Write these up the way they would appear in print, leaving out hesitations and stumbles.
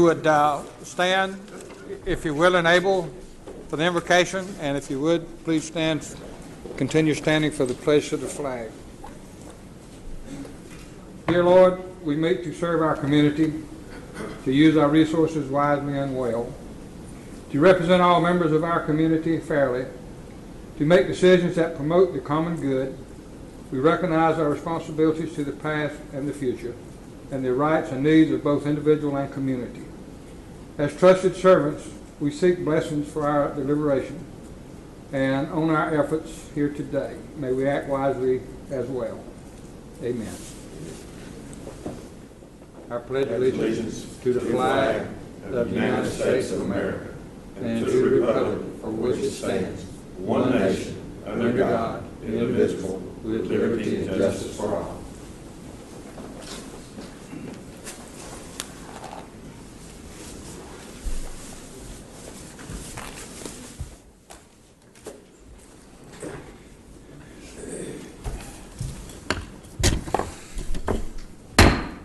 would stand, if you're willing and able, for the invocation, and if you would, please stand, continue standing for the pledge to the flag. Dear Lord, we meet to serve our community, to use our resources wisely and well, to represent all members of our community fairly, to make decisions that promote the common good. We recognize our responsibilities to the past and the future, and the rights and needs of both individual and community. As trusted servants, we seek blessings for our deliberation and on our efforts here today. May we act wisely as well. Amen. I pledge allegiance to the flag of the United States of America and to the republic for which it stands, one nation, under God, indivisible, with liberty and justice for all.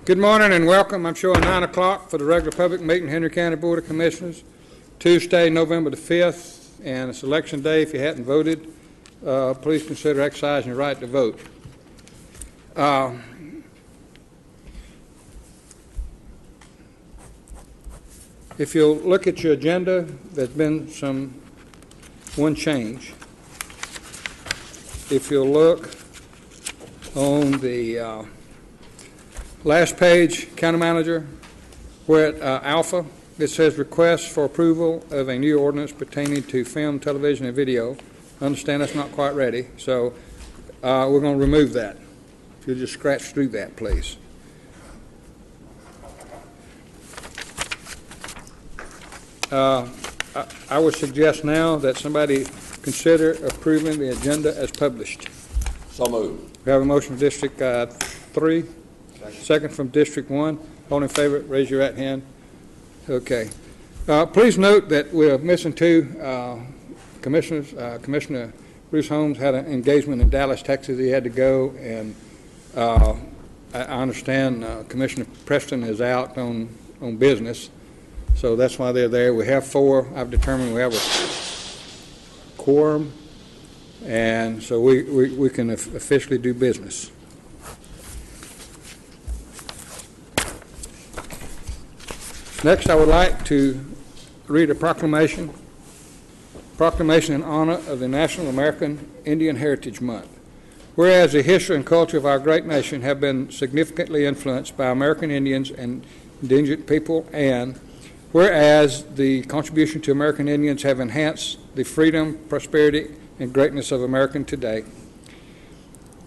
Good morning and welcome. I'm showing 9 o'clock for the regular public meeting, Henry County Board of Commissioners, Tuesday, November the 5th, and it's election day. If you hadn't voted, please consider exercising your right to vote. If you'll look at your agenda, there's been one change. If you'll look on the last page, County Manager, where at Alpha, it says request for approval of a new ordinance pertaining to film, television, and video. I understand that's not quite ready, so we're going to remove that. If you'll just scratch through that, please. I would suggest now that somebody consider approving the agenda as published. So moved. We have a motion from District 3. Second from District 1. All in favor, raise your right hand. Okay. Please note that we're missing two commissioners. Commissioner Bruce Holmes had an engagement in Dallas, Texas. He had to go, and I understand Commissioner Preston is out on business, so that's why they're there. We have 4. I've determined we have a quorum, and so we can officially do business. Next, I would like to read a proclamation. Proclamation in honor of the National American Indian Heritage Month. Whereas the history and culture of our great nation have been significantly influenced by American Indians and indigenous people, and whereas the contribution to American Indians have enhanced the freedom, prosperity, and greatness of America today.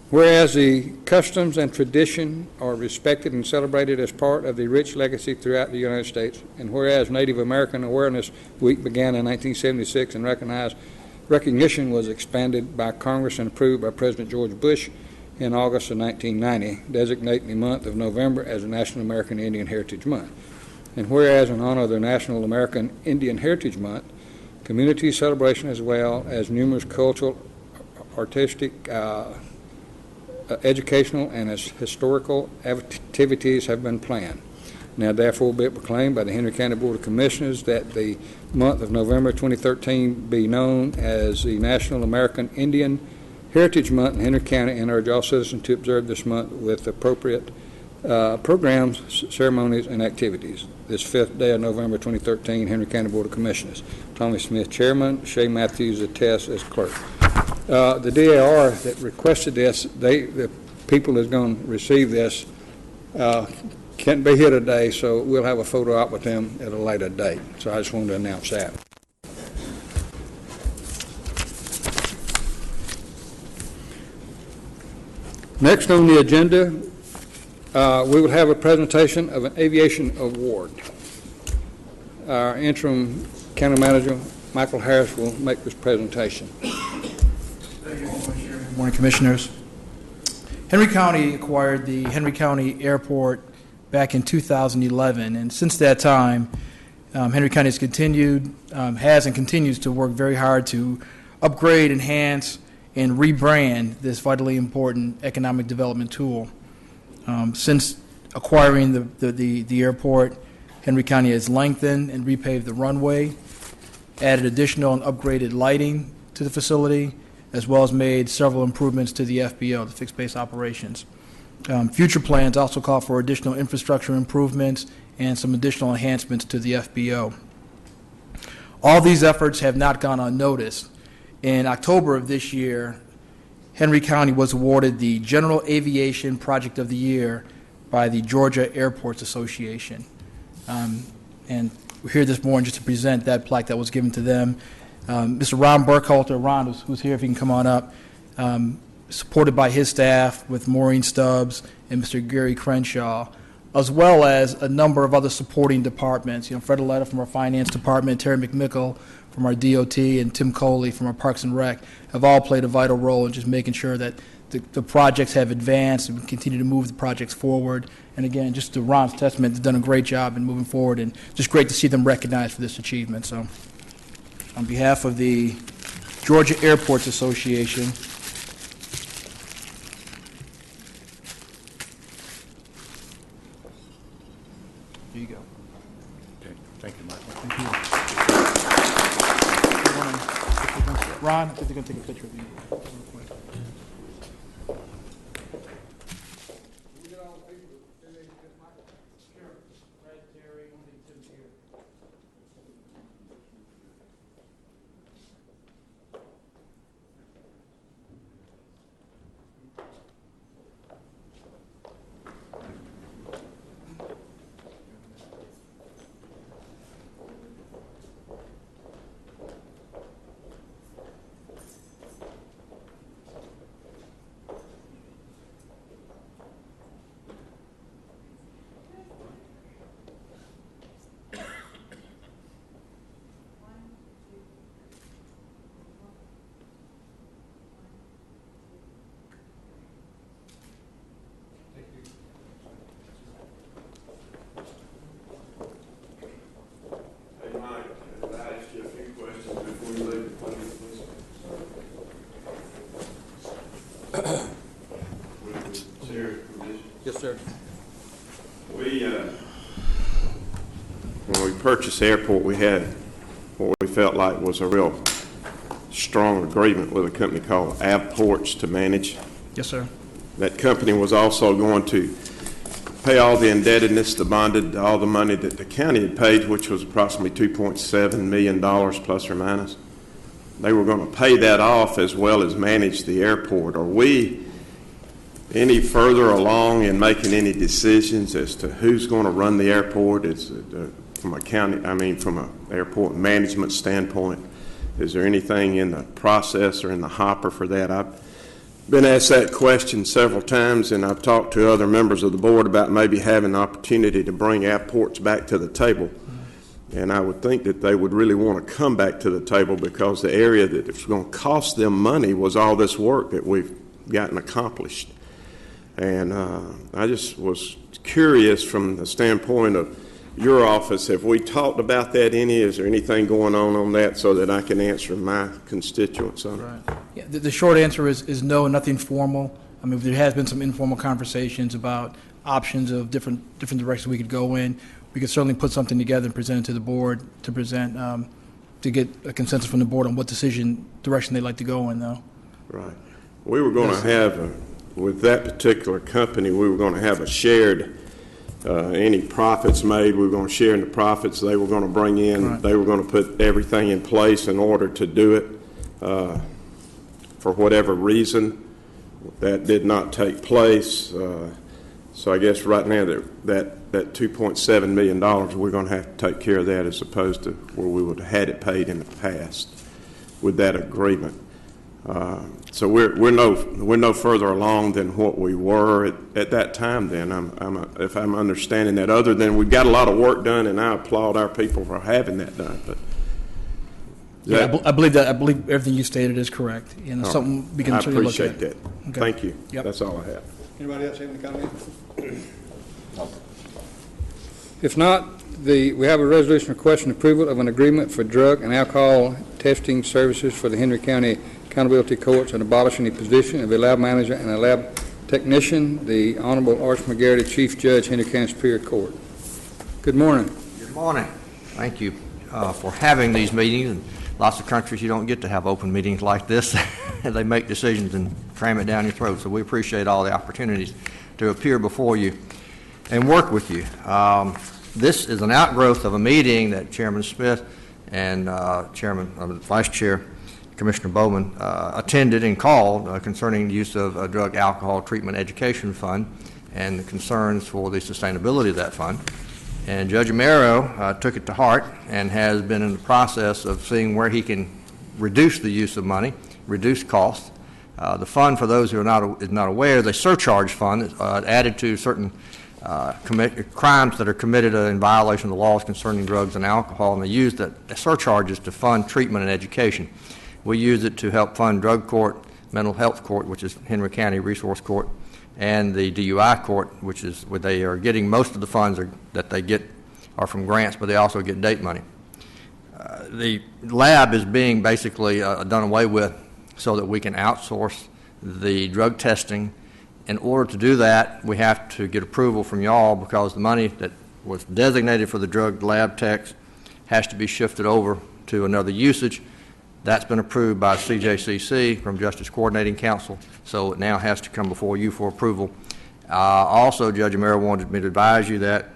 Whereas the customs and tradition are respected and celebrated as part of the rich legacy throughout the United States, and whereas Native American Awareness Week began in 1976 and recognition was expanded by Congress and approved by President George Bush in August of 1990, designating the month of November as the National American Indian Heritage Month. And whereas in honor of the National American Indian Heritage Month, community celebration as well as numerous cultural, artistic, educational and historical activities have been planned. Now therefore be it proclaimed by the Henry County Board of Commissioners that the month of November 2013 be known as the National American Indian Heritage Month in Henry County, and urge all citizens to observe this month with appropriate programs, ceremonies, and activities. This 5th day of November 2013, Henry County Board of Commissioners. Tommy Smith, Chairman. Shay Matthews attests as Clerk. The DAR that requested this, the people that's going to receive this can't be here today, so we'll have a photo op with them at a later date. So I just wanted to announce that. Next on the agenda, we will have a presentation of an Aviation Award. Our interim county manager, Michael Harris, will make this presentation. Good morning, Commissioners. Henry County acquired the Henry County Airport back in 2011, and since that time, Henry County has and continues to work very hard to upgrade, enhance, and rebrand this vitally important economic development tool. Since acquiring the airport, Henry County has lengthened and repaved the runway, added additional and upgraded lighting to the facility, as well as made several improvements to the FBO, the fixed base operations. Future plans also call for additional infrastructure improvements and some additional enhancements to the FBO. All these efforts have not gone unnoticed. In October of this year, Henry County was awarded the General Aviation Project of the Year by the Georgia Airports Association. And we're here this morning just to present that plaque that was given to them. Mr. Ron Burkhalter, Ron, who's here, if he can come on up, supported by his staff with Maureen Stubbs and Mr. Gary Crenshaw, as well as a number of other supporting departments. Fred Aletta from our Finance Department, Terry McMickle from our DOT, and Tim Coley from our Parks and Rec have all played a vital role in just making sure that the projects have advanced and we continue to move the projects forward. And again, just to Ron's testament, they've done a great job in moving forward, and just great to see them recognized for this achievement. So on behalf of the Georgia Airports Association, there you go. Okay. Thank you, Michael. Thank you. Ron, I think they're going to take a picture of you. Yes, sir. When we purchased the airport, we had what we felt like was a real strong agreement with a company called Avports to manage. Yes, sir. That company was also going to pay all the indebtedness, the bonded, all the money that the county had paid, which was approximately $2.7 million plus or minus. They were going to pay that off as well as manage the airport. Are we any further along in making any decisions as to who's going to run the airport? It's from an airport management standpoint. Is there anything in the process or in the hopper for that? I've been asked that question several times, and I've talked to other members of the board about maybe having an opportunity to bring airports back to the table. And I would think that they would really want to come back to the table, because the area that it's going to cost them money was all this work that we've gotten accomplished. And I just was curious from the standpoint of your office, have we talked about that any? Is there anything going on that so that I can answer my constituents on it? Right. Yeah, the short answer is no, nothing formal. I mean, there has been some informal conversations about options of different directions we could go in. We could certainly put something together and present it to the board to present to get a consensus from the board on what direction they'd like to go in, though. Right. We were going to have with that particular company, we were going to have a shared, any profits made, we were going to share in the profits they were going to bring in. Right. They were going to put everything in place in order to do it. For whatever reason, that did not take place. So I guess right now that $2.7 million, we're going to have to take care of that, as opposed to where we would have had it paid in the past with that agreement. So we're no further along than what we were at that time. Then if I'm understanding that, other than we've got a lot of work done, and I applaud our people for having that done. But I believe everything you stated is correct. Something we can certainly look at. I appreciate that. Okay. Thank you. Yep. That's all I have. Anybody else have any comments? If not, we have a resolution requesting approval of an agreement for drug and alcohol testing services for the Henry County Accountability Courts, and abolishing the position of a lab manager and a lab technician. The Honorable Arch McGarity, Chief Judge, Henry County Superior Court. Good morning. Good morning. Thank you for having these meetings. And lots of countries you don't get to have open meetings like this. And they make decisions and cram it down your throat. So we appreciate all the opportunities to appear before you and work with you. This is an outgrowth of a meeting that Chairman Smith and Vice Chair Commissioner Bowman attended and called concerning the use of a drug alcohol treatment education fund and the concerns for the sustainability of that fund. And Judge Amaro took it to heart and has been in the process of seeing where he can reduce the use of money, reduce costs. The fund, for those who are not aware, is a surcharge fund added to certain crimes that are committed in violation of the laws concerning drugs and alcohol, and they use the surcharges to fund treatment and education. We use it to help fund drug court, mental health court, which is Henry County Resource Court, and the DUI court, which is where they are getting most of the funds that they get are from grants, but they also get date money. The lab is being basically done away with so that we can outsource the drug testing. In order to do that, we have to get approval from y'all because the money that was designated for the drug lab techs has to be shifted over to another usage. That's been approved by CJCC from Justice Coordinating Council, so it now has to come before you for approval. Also, Judge Amaro wanted me to advise you that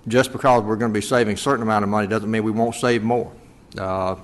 just because we're going to be saving a certain amount of money doesn't mean we won't save more.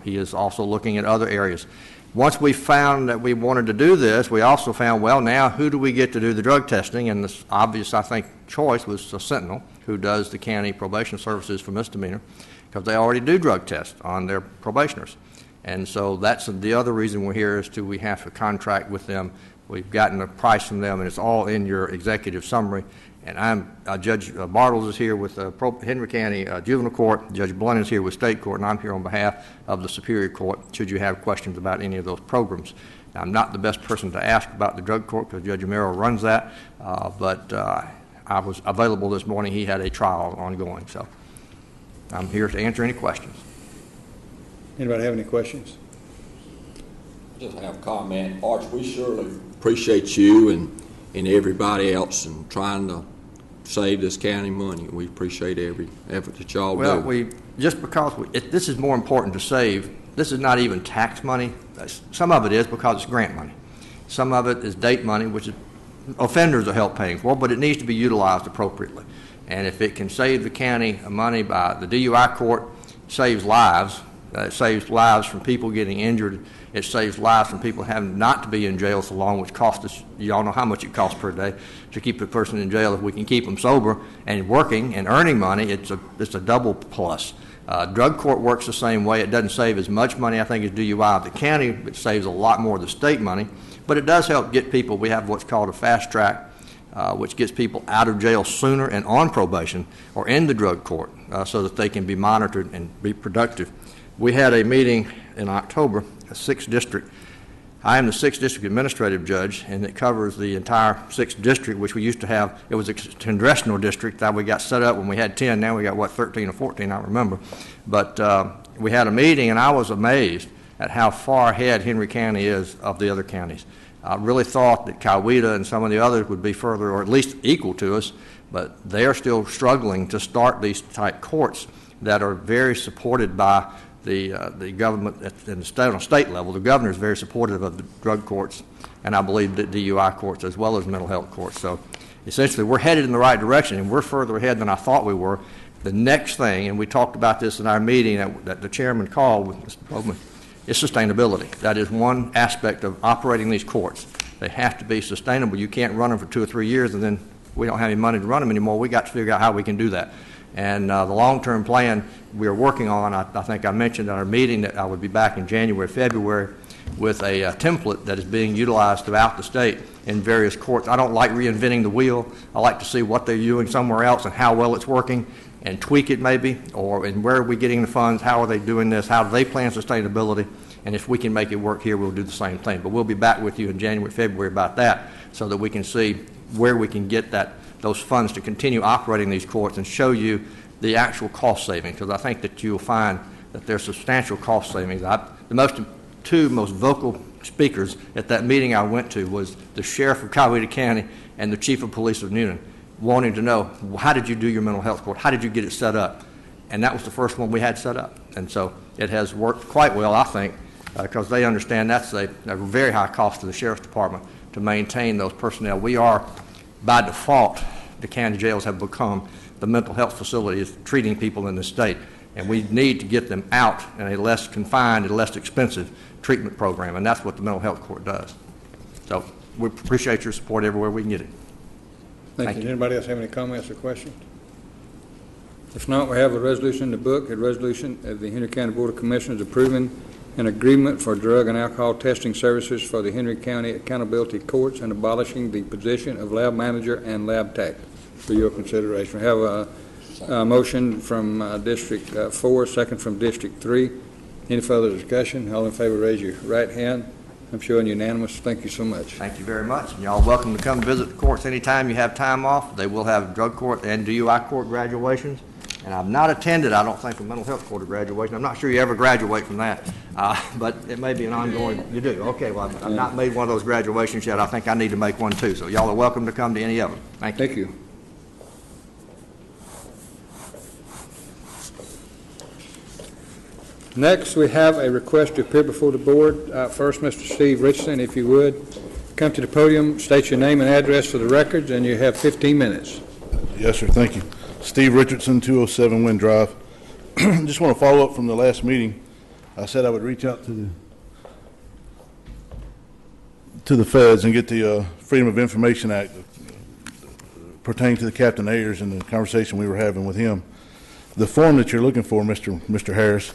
He is also looking at other areas. Once we found that we wanted to do this, we also found, well, now who do we get to do the drug testing? And the obvious, I think, choice was Sentinel, who does the county probation services for misdemeanor, because they already do drug tests on their probationers. And so that's the other reason we're here is we have to contract with them. We've gotten a price from them, and it's all in your executive summary. And Judge Bartles is here with Henry County Juvenile Court. Judge Blunt is here with State Court, and I'm here on behalf of the Superior Court, should you have questions about any of those programs. Now, I'm not the best person to ask about the drug court because Judge Amaro runs that, but I was available this morning. He had a trial ongoing, so I'm here to answer any questions. Anybody have any questions? Just have a comment. Arch, we surely appreciate you and everybody else in trying to save this county money. We appreciate every effort that y'all do. Well, just because this is more important to save, this is not even tax money. Some of it is because it's grant money. Some of it is date money, which is offenders are help paying for, but it needs to be utilized appropriately. And if it can save the county money by the DUI court, saves lives. It saves lives from people getting injured. It saves lives from people having not to be in jail so long, which costs us, you all know how much it costs per day to keep a person in jail. If we can keep them sober and working and earning money, it's a double plus. Drug court works the same way. It doesn't save as much money, I think, as DUI of the county. It saves a lot more of the state money. But it does help get people, we have what's called a fast track, which gets people out of jail sooner and on probation or in the drug court so that they can be monitored and be productive. We had a meeting in October, a 6th district. I am the 6th district administrative judge, and it covers the entire 6th district, which we used to have. It was a congressional district that we got set up when we had 10. Now we got, 13 or 14, I don't remember. But we had a meeting, and I was amazed at how far ahead Henry County is of the other counties. I really thought that Coweta and some of the others would be further, or at least equal to us, but they are still struggling to start these type courts that are very supported by the government on the state level. The governor is very supportive of the drug courts, and I believe that DUI courts as well as mental health courts. So essentially we're headed in the right direction, and we're further ahead than I thought we were. The next thing, and we talked about this in our meeting that the chairman called with Mr. Bowman, is sustainability. That is one aspect of operating these courts. They have to be sustainable. You can't run them for 2 or 3 years and then we don't have any money to run them anymore. We got to figure out how we can do that. And the long-term plan we are working on, I think I mentioned at our meeting that I would be back in January, February with a template that is being utilized throughout the state in various courts. I don't like reinventing the wheel. I like to see what they're doing somewhere else and how well it's working and tweak it maybe, and where are we getting the funds, how are they doing this, how do they plan sustainability, and if we can make it work here, we'll do the same thing. But we'll be back with you in January, February about that so that we can see where we can get those funds to continue operating these courts and show you the actual cost savings, because I think that you'll find that there's substantial cost savings. The two most vocal speakers at that meeting I went to was the sheriff of Coweta County and the chief of police of Newnan, wanting to know, how did you do your mental health court? How did you get it set up? and that was the first one we had set up. And so it has worked quite well, I think, because they understand that's a very high cost to the Sheriff's Department to maintain those personnel. We are, by default, the county jails have become the mental health facilities treating people in the state, and we need to get them out in a less confined and less expensive treatment program, and that's what the mental health court does. So we appreciate your support everywhere we can get it. Thank you. Does anybody else have any comments or questions? If not, we have a resolution in the book, a resolution of the Henry County Board of Commissioners approving an agreement for drug and alcohol testing services for the Henry County Accountability Courts and abolishing the position of lab manager and lab tech for your consideration. We have a motion from District 4, second from District 3. Any further discussion? All in favor, raise your right hand. I'm showing unanimous. Thank you so much. Thank you very much. And y'all are welcome to come visit the courts anytime you have time off. They will have drug court and DUI court graduations. And I've not attended, I don't think, a mental health court graduation. I'm not sure you ever graduate from that, but it may be an ongoing. You do? Okay, well, I've not made one of those graduations yet. I think I need to make one too. So y'all are welcome to come to any of them. Thank you. Thank you. Next, we have a request to appear before the board. First, Mr. Steve Richardson, if you would, come to the podium, state your name and address for the records, and you have 15 minutes. Yes, sir. Thank you. Steve Richardson, 207 Wind Drive. Just want to follow up from the last meeting. I said I would reach out to the feds and get the Freedom of Information Act pertaining to the Captain Ayers and the conversation we were having with him. The form that you're looking for, Mr. Harris,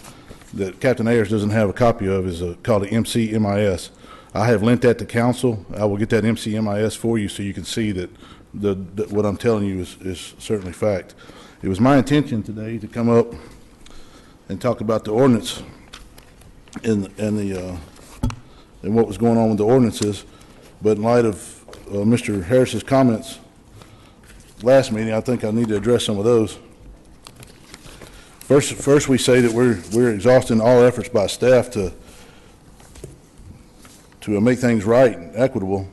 that Captain Ayers doesn't have a copy of is called the MCMIS. I have lent that to council. I will get that MCMIS for you so you can see that what I'm telling you is certainly fact. It was my intention today to come up and talk about the ordinance and what was going on with the ordinances, but in light of Mr. Harris's comments last meeting, I think I need to address some of those. First, we say that we're exhausting all efforts by staff to make things right and equitable.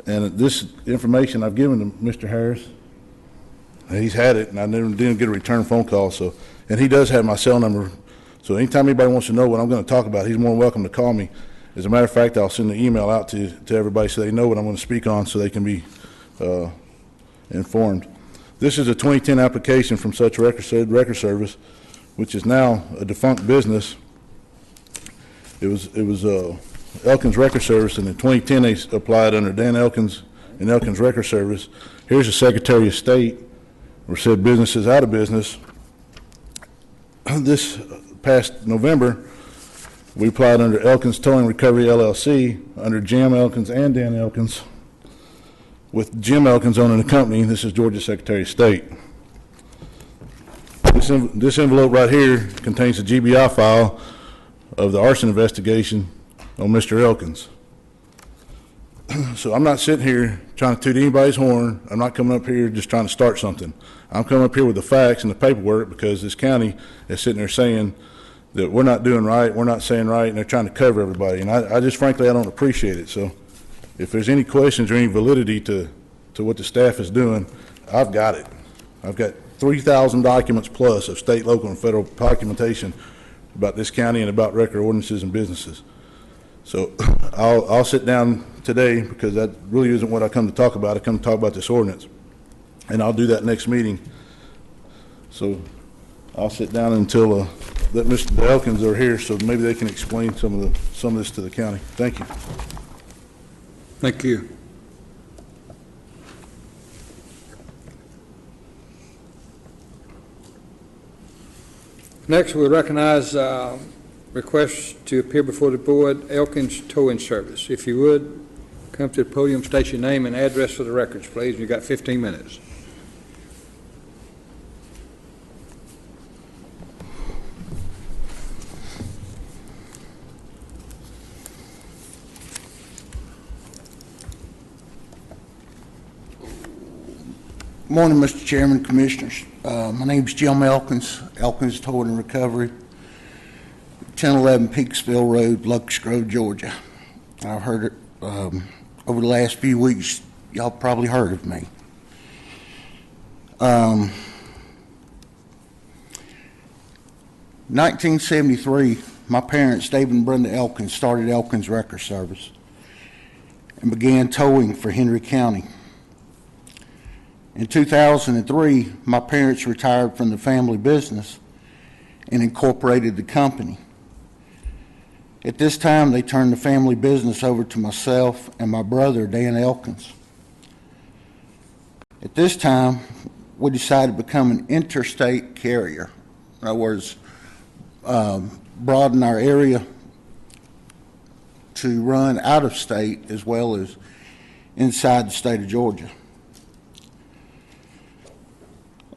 And this information I've given to Mr. Harris, he's had it, and I didn't get a return phone call. So, and he does have my cell number. So anytime anybody wants to know what I'm going to talk about, he's more than welcome to call me. As a matter of fact, I'll send the email out to everybody so they know what I'm going to speak on, so they can be informed. This is a 2010 application from Such Record Service, which is now a defunct business. It was Elkins Record Service, and in 2010 they applied under Dan Elkins and Elkins Record Service. Here's the Secretary of State, where said business is out of business. This past November, we applied under Elkins Towing Recovery LLC, under Jim Elkins and Dan Elkins, with Jim Elkins owning the company. This is Georgia Secretary of State. This envelope right here contains the GBI file of the arson investigation on Mr. Elkins. So I'm not sitting here trying to toot anybody's horn. I'm not coming up here just trying to start something. I'm coming up here with the facts and the paperwork because this county is sitting there saying that we're not doing right, we're not saying right, and they're trying to cover everybody. And I just frankly, I don't appreciate it. So if there's any questions or any validity to what the staff is doing, I've got it. I've got 3,000 documents plus of state, local, and federal documentation about this county and about record ordinances and businesses. So I'll sit down today because that really isn't what I come to talk about. I come to talk about this ordinance, and I'll do that next meeting. So I'll sit down until that Mr. Elkins are here, so maybe they can explain some of this to the county. Thank you. Thank you. Next, we recognize requests to appear before the board, Elkins Towing Service. If you would, come to the podium, state your name and address for the records, please. You've got 15 minutes. Morning, Mr. Chairman, Commissioners. My name is Jim Elkins, Elkins Towing and Recovery, 1011 Peaksville Road, Locust Grove, Georgia. I've heard it over the last few weeks. Y'all probably heard of me. 1973, my parents, Dave and Brenda Elkins, started Elkins Wrecker Service and began towing for Henry County. In 2003, my parents retired from the family business and incorporated the company. At this time, they turned the family business over to myself and my brother, Dan Elkins. At this time, we decided to become an interstate carrier. In other words, broaden our area to run out of state as well as inside the state of Georgia.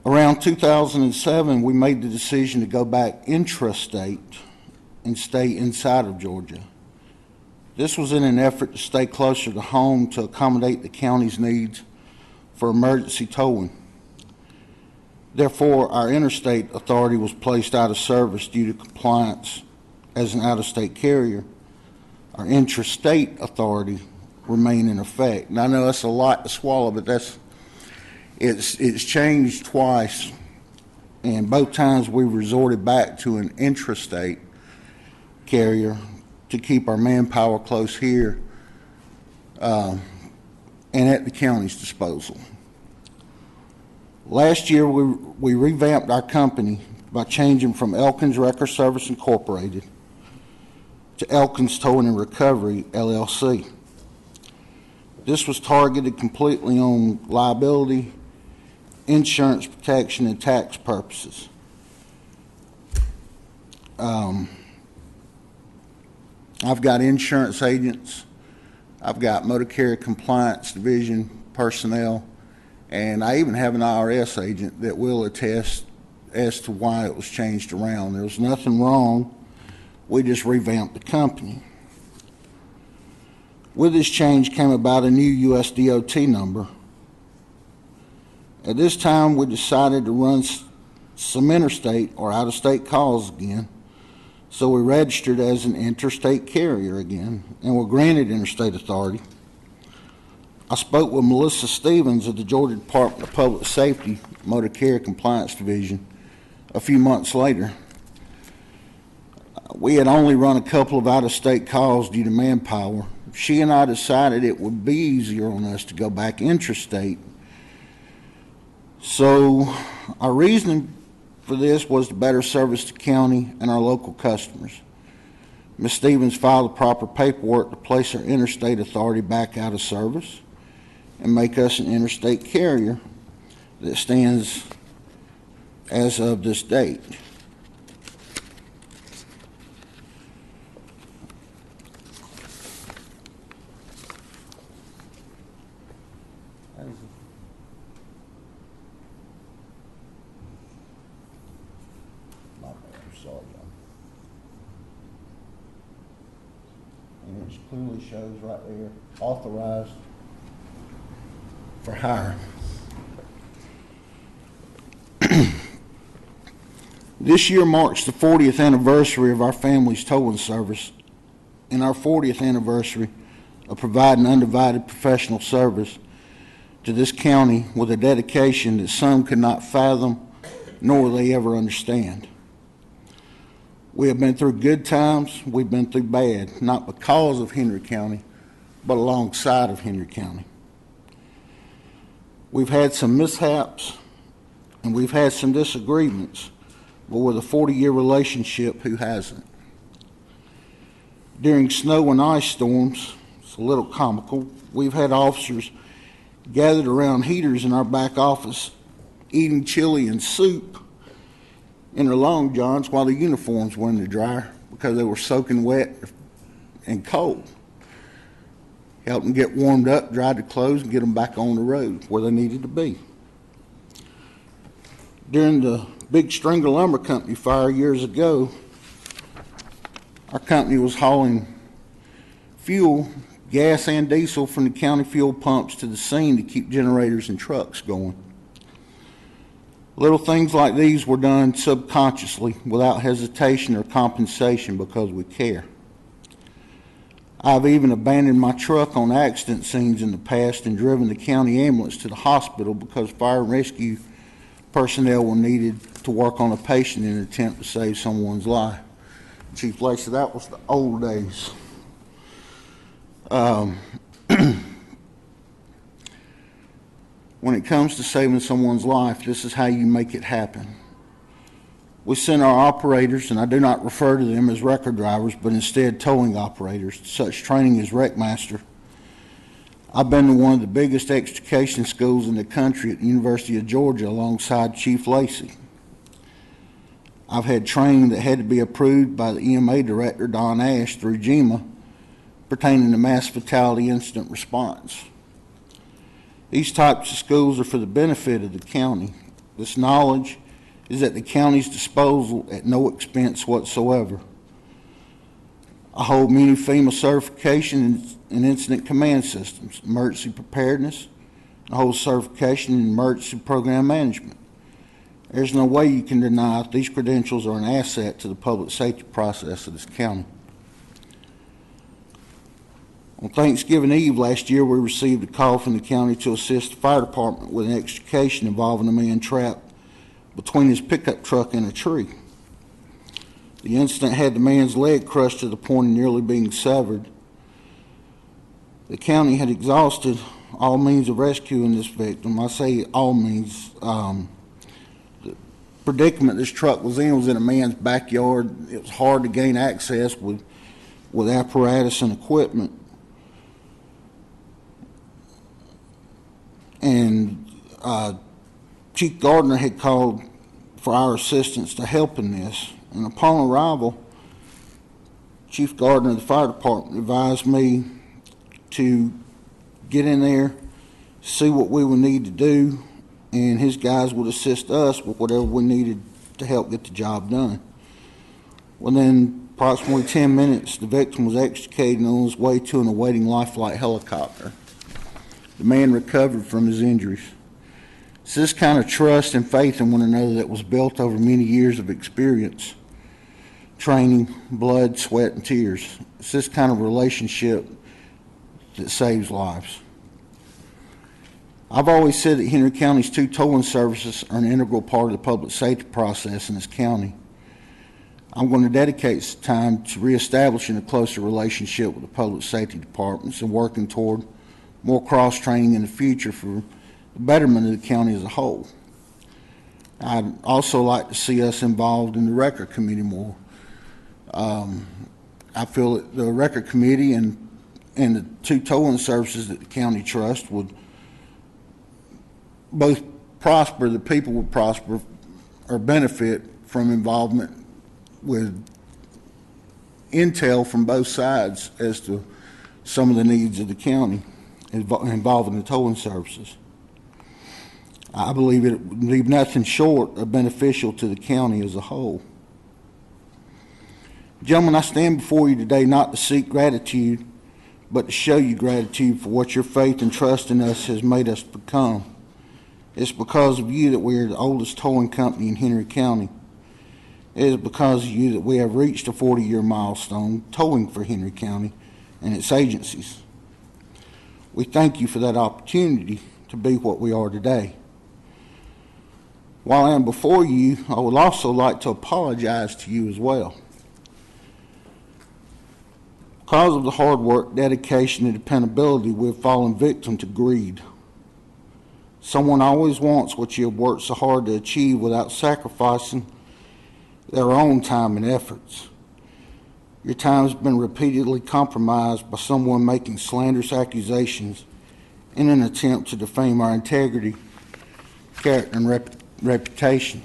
Around 2007, we made the decision to go back intrastate and stay inside of Georgia. This was in an effort to stay closer to home to accommodate the county's needs for emergency towing. Therefore, our interstate authority was placed out of service due to compliance as an out-of-state carrier. Our intrastate authority remained in effect. And I know that's a lot to swallow, but it's changed twice, and both times we resorted back to an intrastate carrier to keep our manpower close here and at the county's disposal. Last year, we revamped our company by changing from Elkins Wrecker Service Incorporated to Elkins Towing and Recovery, LLC. This was targeted completely on liability, insurance protection, and tax purposes. I've got insurance agents, I've got motor carrier compliance division personnel, and I even have an IRS agent that will attest as to why it was changed around. There was nothing wrong. We just revamped the company. With this change came about a new US DOT number. At this time, we decided to run some interstate or out-of-state calls again, so we registered as an interstate carrier again and were granted interstate authority. I spoke with Melissa Stevens of the Georgia Department of Public Safety Motor Carrier Compliance Division a few months later. We had only run a couple of out-of-state calls due to manpower. She and I decided it would be easier on us to go back intrastate. So our reasoning for this was to better service the county and our local customers. Ms. Stevens filed the proper paperwork to place our interstate authority back out of service and make us an interstate carrier that stands as of this date. And it clearly shows right there, authorized for hire. This year marks the 40th anniversary of our family's towing service and our 40th anniversary of providing undivided professional service to this county with a dedication that some could not fathom nor will they ever understand. We have been through good times, we've been through bad, not because of Henry County, but alongside of Henry County. We've had some mishaps and we've had some disagreements, but with a 40-year relationship, who hasn't? During snow and ice storms, it's a little comical, we've had officers gathered around heaters in our back office eating chili and soup in their long johns while the uniforms were in the dryer because they were soaking wet and cold. Help them get warmed up, dried the clothes, and get them back on the road where they needed to be. During the Big Stringer Lumber Company fire years ago, our company was hauling fuel, gas and diesel from the county fuel pumps to the scene to keep generators and trucks going. Little things like these were done subconsciously without hesitation or compensation because we care. I've even abandoned my truck on accident scenes in the past and driven the county ambulance to the hospital because fire and rescue personnel were needed to work on a patient in an attempt to save someone's life. Chief Lacey, that was the old days. When it comes to saving someone's life, this is how you make it happen. We send our operators, and I do not refer to them as record drivers, but instead towing operators, to such training as Wreckmaster. I've been to one of the biggest extrication schools in the country at the University of Georgia alongside Chief Lacey. I've had training that had to be approved by the EMA Director, Don Ash, through GEMA, pertaining to mass fatality incident response. These types of schools are for the benefit of the county. This knowledge is at the county's disposal at no expense whatsoever. I hold many FEMA certification in incident command systems, emergency preparedness, and I hold certification in emergency program management. There's no way you can deny that these credentials are an asset to the public safety process of this county. On Thanksgiving Eve last year, we received a call from the county to assist the fire department with an extrication involving a man trapped between his pickup truck and a tree. The incident had the man's leg crushed to the point of nearly being severed. The county had exhausted all means of rescuing this victim. I say all means. The predicament this truck was in a man's backyard. It was hard to gain access with apparatus and equipment. And Chief Gardner had called for our assistance to help in this. And upon arrival, Chief Gardner of the fire department advised me to get in there, see what we would need to do, and his guys would assist us with whatever we needed to help get the job done. Within approximately 10 minutes, the victim was extricated on his way to an awaiting life flight helicopter. The man recovered from his injuries. It's this kind of trust and faith in one another that was built over many years of experience, training, blood, sweat, and tears. It's this kind of relationship that saves lives. I've always said that Henry County's 2 towing services are an integral part of the public safety process in this county. I'm going to dedicate some time to reestablishing a closer relationship with the public safety departments and working toward more cross-training in the future for the betterment of the county as a whole. I'd also like to see us involved in the record committee more. I feel that the record committee and the 2 towing services that the county trusts would both prosper, the people would prosper or benefit from involvement with intel from both sides as to some of the needs of the county involving the towing services. I believe it would leave nothing short of beneficial to the county as a whole. Gentlemen, I stand before you today not to seek gratitude, but to show you gratitude for what your faith and trust in us has made us become. It's because of you that we are the oldest towing company in Henry County. It is because of you that we have reached a 40-year milestone towing for Henry County and its agencies. We thank you for that opportunity to be what we are today. While I am before you, I would also like to apologize to you as well. Because of the hard work, dedication, and dependability, we have fallen victim to greed. Someone always wants what you have worked so hard to achieve without sacrificing their own time and efforts. Your time has been repeatedly compromised by someone making slanderous accusations in an attempt to defame our integrity, character, and reputation.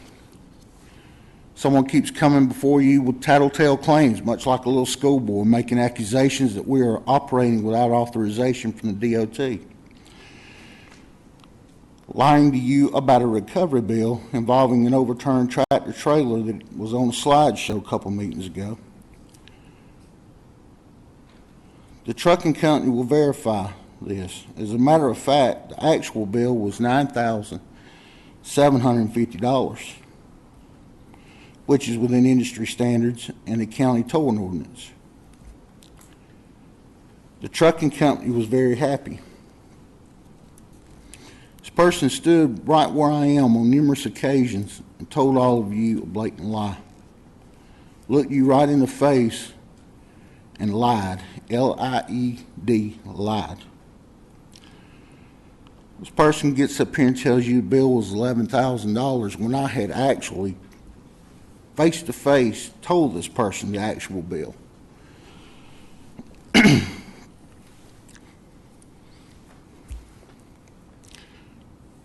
Someone keeps coming before you with tattletale claims, much like a little schoolboy, making accusations that we are operating without authorization from the DOT. Lying to you about a recovery bill involving an overturned tractor trailer that was on a slideshow a couple meetings ago. The trucking company will verify this. As a matter of fact, the actual bill was $9,750, which is within industry standards and the county towing ordinance. The trucking company was very happy. It's person stood right where I am on numerous occasions and told all of you a blatant lie. Looked you right in the face and lied. L-I-E-D, lied. This person gets up here and tells you the bill was $11,000 when I had actually face-to-face told this person the actual bill.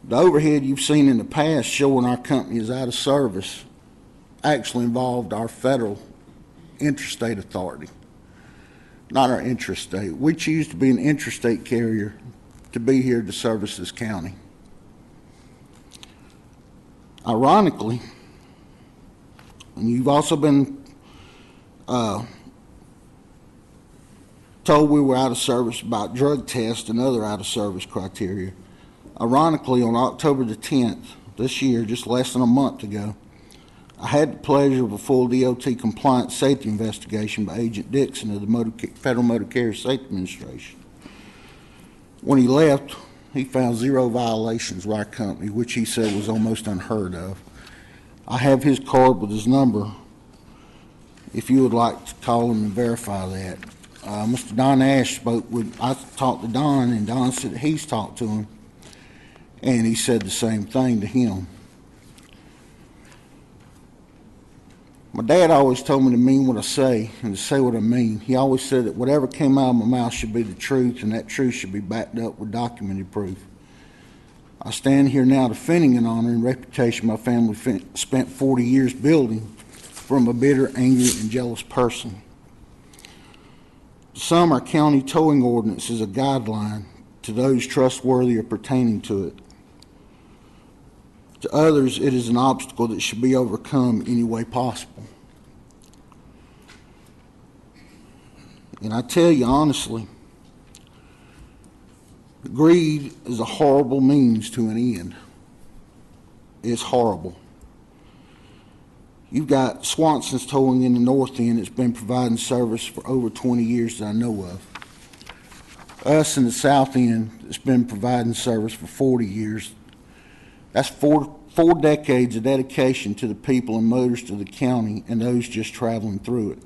The overhead you've seen in the past showing our company is out of service actually involved our federal interstate authority, not our intrastate. We choose to be an intrastate carrier to be here to service this county. Ironically, and you've also been told we were out of service about drug tests and other out of service criteria. Ironically, on October the 10th this year, just less than a month ago, I had the pleasure of a full DOT compliance safety investigation by Agent Dixon of the Federal Motor Carrier Safety Administration. When he left, he found 0 violations with our company, which he said was almost unheard of. I have his card with his number if you would like to call him and verify that. Mr. Don Ash I talked to Don, and Don said he's talked to him, and he said the same thing to him. My dad always told me to mean what I say and to say what I mean. He always said that whatever came out of my mouth should be the truth, and that truth should be backed up with documented proof. I stand here now defending an honor and reputation my family spent 40 years building from a bitter, angry, and jealous person. To some, our county towing ordinance is a guideline to those trustworthy or pertaining to it. To others, it is an obstacle that should be overcome any way possible. And I tell you honestly, greed is a horrible means to an end. It's horrible. You've got Swanson's Towing in the north end that's been providing service for over 20 years that I know of. Us in the south end that's been providing service for 40 years. That's four decades of dedication to the people and motorists of the county and those just traveling through it.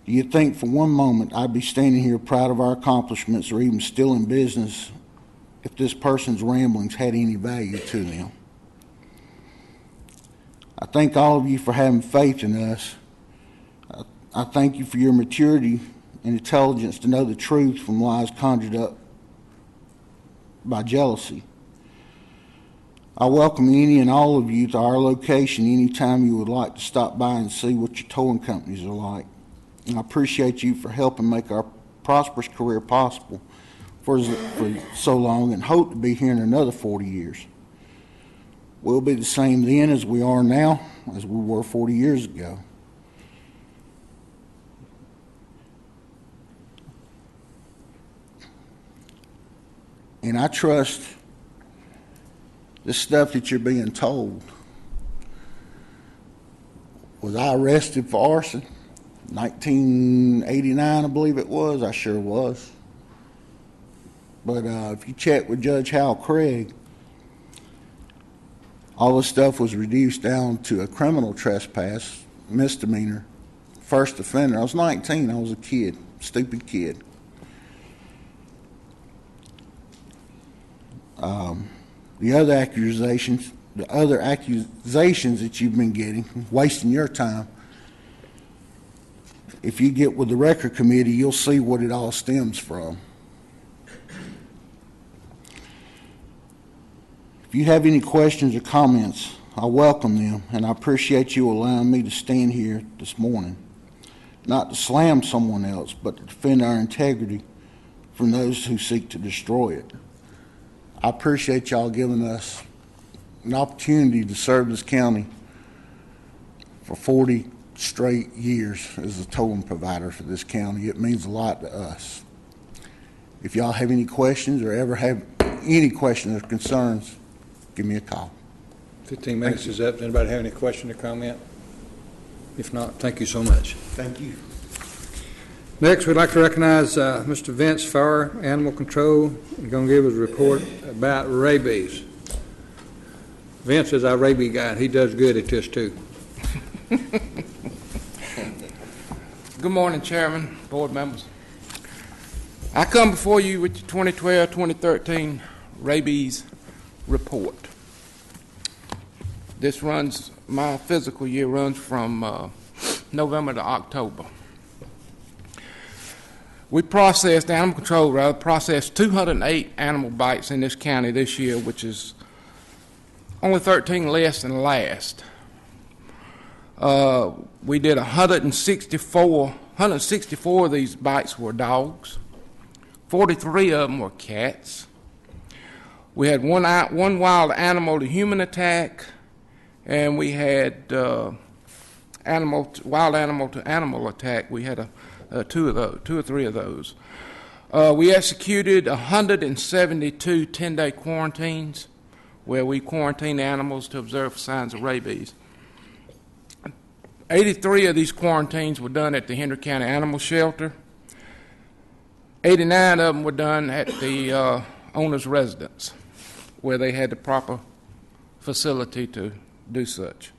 Do you think for one moment I'd be standing here proud of our accomplishments or even still in business if this person's ramblings had any value to them? I thank all of you for having faith in us. I thank you for your maturity and intelligence to know the truth from lies conjured up by jealousy. I welcome any and all of you to our location anytime you would like to stop by and see what your towing companies are like. And I appreciate you for helping make our prosperous career possible for so long, and hope to be here in another 40 years. We'll be the same then as we are now, as we were 40 years ago. And I trust the stuff that you're being told. Was I arrested for arson? 1989, I believe it was. I sure was. But if you check with Judge Hal Craig, all the stuff was reduced down to a criminal trespass, misdemeanor, first offender. I was 19. I was a kid, stupid kid. The other accusations that you've been getting, wasting your time, if you get with the record committee, you'll see what it all stems from. If you have any questions or comments, I welcome them, and I appreciate you allowing me to stand here this morning, not to slam someone else, but to defend our integrity from those who seek to destroy it. I appreciate y'all giving us an opportunity to serve this county for 40 straight years as a towing provider for this county. It means a lot to us. If y'all have any questions or ever have any questions or concerns, give me a call. 15 minutes is up. Does anybody have any question or comment? If not, thank you so much. Thank you. Next, we'd like to recognize Mr. Vince Farr, Animal Control. He's going to give us a report about rabies. Vince is our rabies guy, and he does good at this, too. Good morning, Chairman, board members. I come before you with the 2012-2013 Rabies Report. This runs, my physical year runs from November to October. We processed, Animal Control rather, processed 208 animal bites in this county this year, which is only 13 less than last. We did 164 of these bites were dogs. 43 of them were cats. We had one wild animal to human attack, and we had wild animal to animal attack. We had two or three of those. We executed 172 10-day quarantines where we quarantined animals to observe signs of rabies. 83 of these quarantines were done at the Henry County Animal Shelter. 89 of them were done at the owner's residence, where they had the proper facility to do such.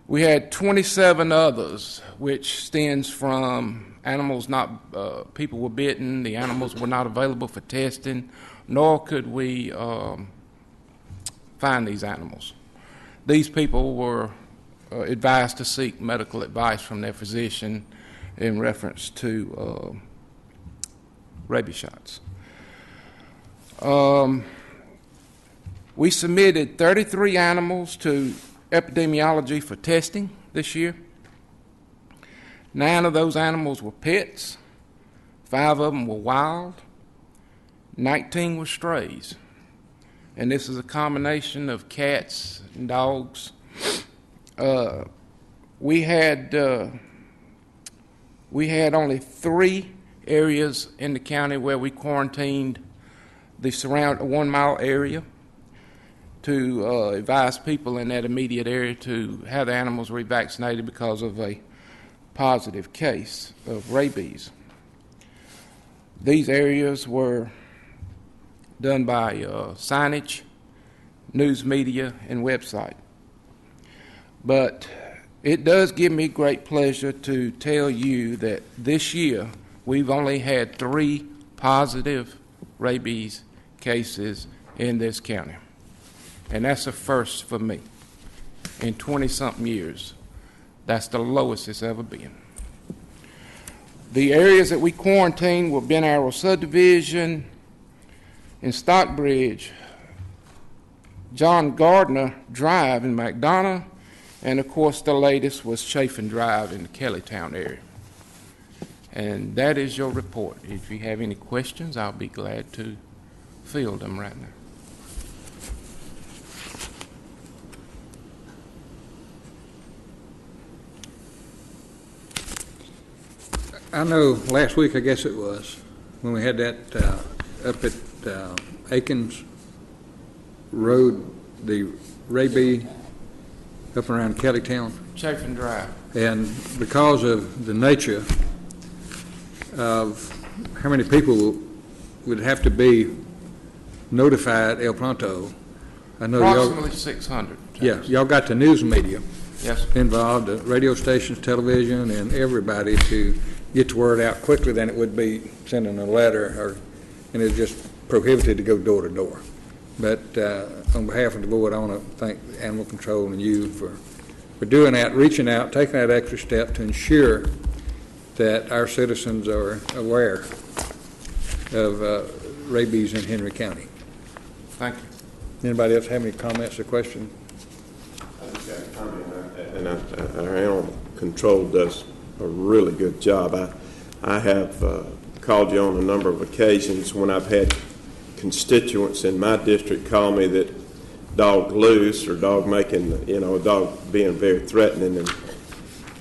We had 27 others, which stems from animals not, people were bitten, the animals were not available for testing, nor could we find these animals. These people were advised to seek medical advice from their physician in reference to rabies shots. We submitted 33 animals to epidemiology for testing this year. 9 of those animals were pets, 5 of them were wild, 19 were strays. And this is a combination of cats and dogs. We had only 3 areas in the county where we quarantined the surround 1 mile area to advise people in that immediate area to have the animals revaccinated because of a positive case of rabies. These areas were done by signage, news media, and website. But it does give me great pleasure to tell you that this year we've only had 3 positive rabies cases in this county. And that's a first for me. In 20-something years, that's the lowest it's ever been. The areas that we quarantined were Ben Arrow Subdivision, in Stockbridge, John Gardner Drive in McDonough, and of course the latest was Chafin Drive in the Kellytown area. And that is your report. If you have any questions, I'll be glad to field them right now. I know last week, I guess it was, when we had that up at Aikens Road, the rabies up around Kellytown. Chafin Drive. And because of the nature of how many people would have to be notified El Pronto, I know approximately 600. Yeah, y'all got the news media Yes. involved, the radio stations, television, and everybody to get the word out quicker than it would be sending a letter, and it's just prohibited to go door to door. But on behalf of the board, I want to thank Animal Control and you for doing that, reaching out, taking that extra step to ensure that our citizens are aware of rabies in Henry County. Thank you. Anybody else have any comments or questions? And our Animal Control does a really good job. I have called you on a number of occasions when I've had constituents in my district call me that dog loose or dog making, a dog being very threatening, and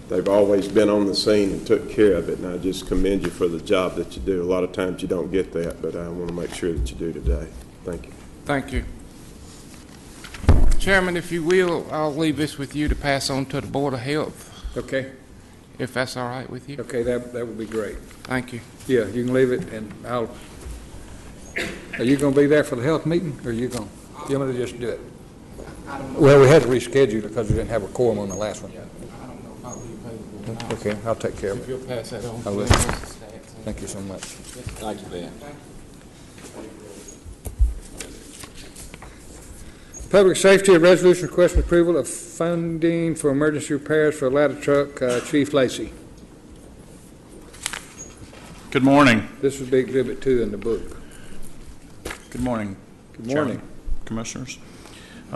they've always been on the scene and took care of it, and I just commend you for the job that you do. A lot of times you don't get that, but I want to make sure that you do today. Thank you. Thank you. Chairman, if you will, I'll leave this with you to pass on to the Board of Health. Okay. if that's all right with you. Okay, that would be great. Thank you. Yeah, you can leave it, and are you going to be there for the health meeting, or you want me to just do it? Well, we had to reschedule because we didn't have a quorum on the last one. I don't know if I'll be available or not. Okay, I'll take care of If it. you'll pass that on. I will. to the staff. Thank you so much. Thank you, Ben. Public Safety, a resolution requesting approval of funding for emergency repairs for a ladder truck. Chief Lacy. Good morning. This would be Exhibit 2 in the book. Good morning. Good morning. Chairman, Commissioners.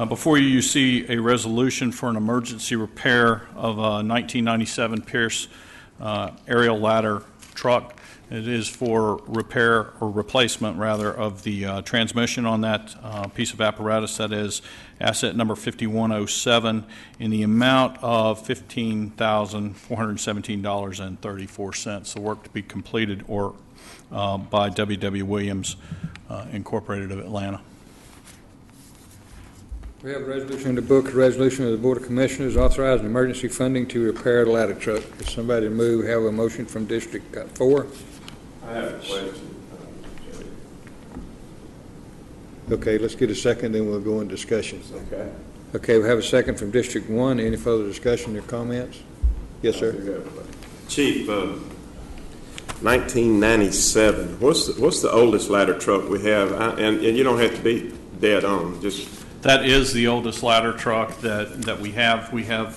Before you see a resolution for an emergency repair of a 1997 Pierce aerial ladder truck. It is for repair or replacement, rather, of the transmission on that piece of apparatus. That is asset number 5107 in the amount of $15,417.34. The work to be completed by W.W. Williams Incorporated of Atlanta. We have a resolution in the book, a resolution of the Board of Commissioners authorizing emergency funding to repair the ladder truck. If somebody move, have a motion from District 4. I have a question. Okay, let's get a second, then we'll go in discussion. Okay. Okay, we have a second from District 1. Any further discussion or comments? Yes, sir. Chief, 1997, what's the oldest ladder truck we have? And you don't have to be dead on, just... That is the oldest ladder truck that we have. We have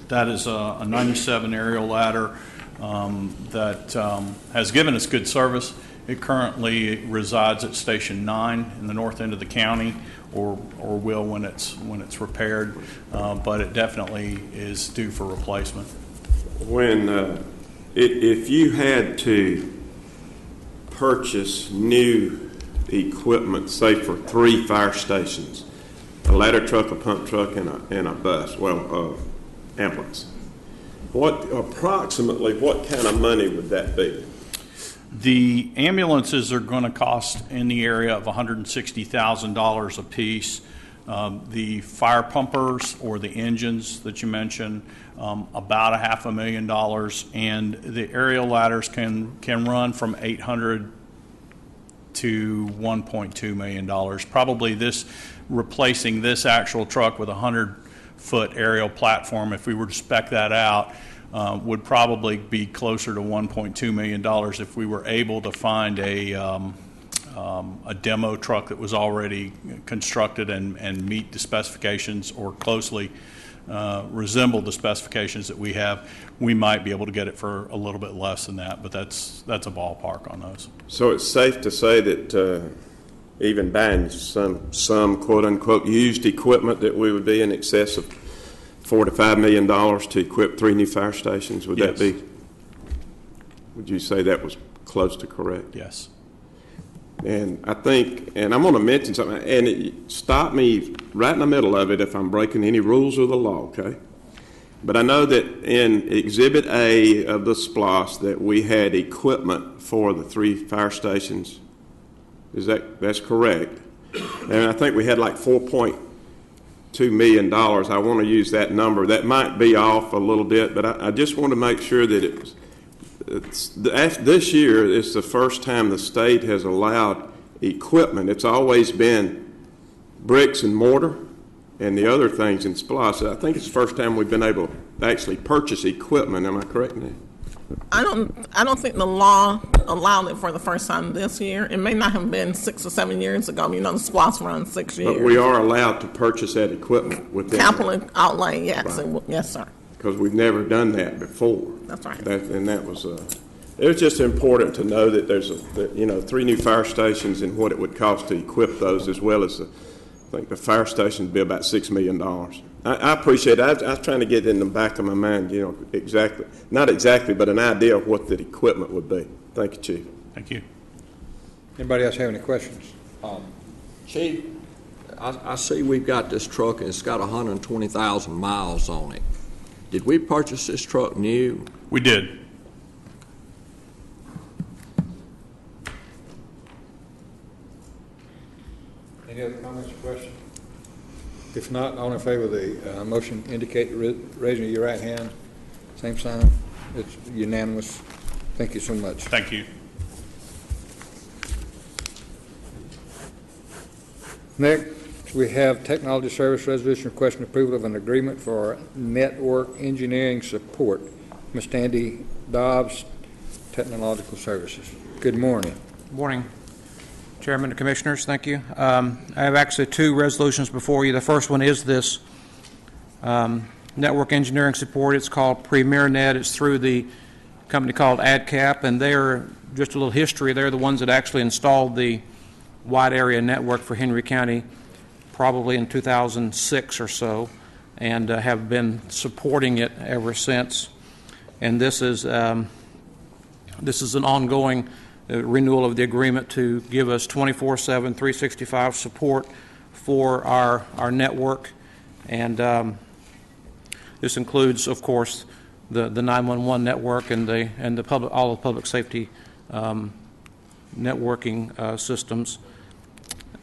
that is a 97 aerial ladder that has given us good service. It currently resides at Station 9 in the north end of the county, or will when it's repaired, but it definitely is due for replacement. When if you had to purchase new equipment, say for 3 fire stations, a ladder truck, a pump truck, and a bus, ambulance, approximately what kind of money would that be? The ambulances are going to cost in the area of $160,000 a piece. The fire pumpers or the engines that you mentioned, about $500,000, and the aerial ladders can run from $800,000 to $1.2 million. Probably replacing this actual truck with a 100-foot aerial platform, if we were to spec that out, would probably be closer to $1.2 million if we were able to find a demo truck that was already constructed and meet the specifications or closely resemble the specifications that we have. We might be able to get it for a little bit less than that, but that's a ballpark on those. So it's safe to say that even buying some quote-unquote used equipment, that we would be in excess of $4 to $5 million to equip 3 new fire stations. Would Yes. that be? Would you say that was close to correct? Yes. And I think, and I'm going to mention something, and stop me right in the middle of it if I'm breaking any rules of the law, okay? But I know that in Exhibit A of the SPLOS that we had equipment for the 3 fire stations. That's correct? And I think we had like $4.2 million. I want to use that number. That might be off a little bit, but I just want to make sure that this year is the first time the state has allowed equipment. It's always been bricks and mortar and the other things in SPLOS. I think it's the first time we've been able to actually purchase equipment. Am I correct in that? I don't think the law allowed it for the first time this year. It may not have been 6 or 7 years ago. You know, the SPLOS runs 6 years. But we are allowed to purchase that equipment within Capital outlay, yes. Right. Yes, sir. because we've never done that before. That's right. It was just important to know that there's 3 new fire stations and what it would cost to equip those, as well as I think the fire station would be about $6 million. I appreciate it. I was trying to get in the back of my mind, exactly, not exactly, but an idea of what that equipment would be. Thank you, Chief. Thank you. Anybody else have any questions? Chief, I see we've got this truck and it's got 120,000 miles on it. Did we purchase this truck new? We did. Any other comments or questions? If not, all in favor of the motion indicate raising your right hand. Same sign. It's unanimous. Thank you so much. Thank you. Next, we have Technology Service Resolution requesting approval of an agreement for network engineering support. Ms. Tandy Dobbs, Technological Services. Good morning. Morning, Chairman and Commissioners. Thank you. I have actually two resolutions before you. The first one is this network engineering support. It's called Premier Net. It's through the company called AdCap, and they're just a little history. They're the ones that actually installed the wide area network for Henry County probably in 2006 or so, and have been supporting it ever since. And this is an ongoing renewal of the agreement to give us 24/7, 365 support for our network. And this includes, of course, the 911 network and the public, all the public safety networking systems.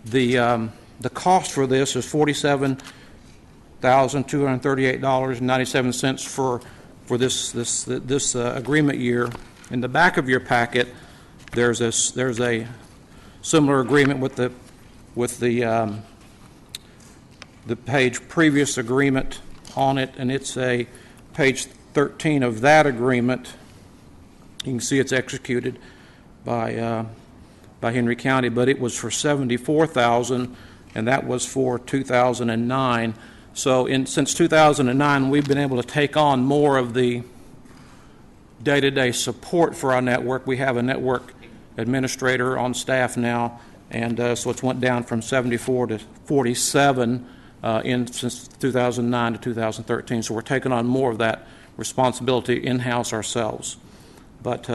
The cost for this is $47,238.97 for this agreement year. In the back of your packet, there's a similar agreement with the page previous agreement on it, and it's a page 13 of that agreement. You can see it's executed by Henry County, but it was for $74,000, and that was for 2009. So since 2009, we've been able to take on more of the day-to-day support for our network. We have a network administrator on staff now, and so it's went down from 74 to 47 since 2009 to 2013. So we're taking on more of that responsibility in-house ourselves. But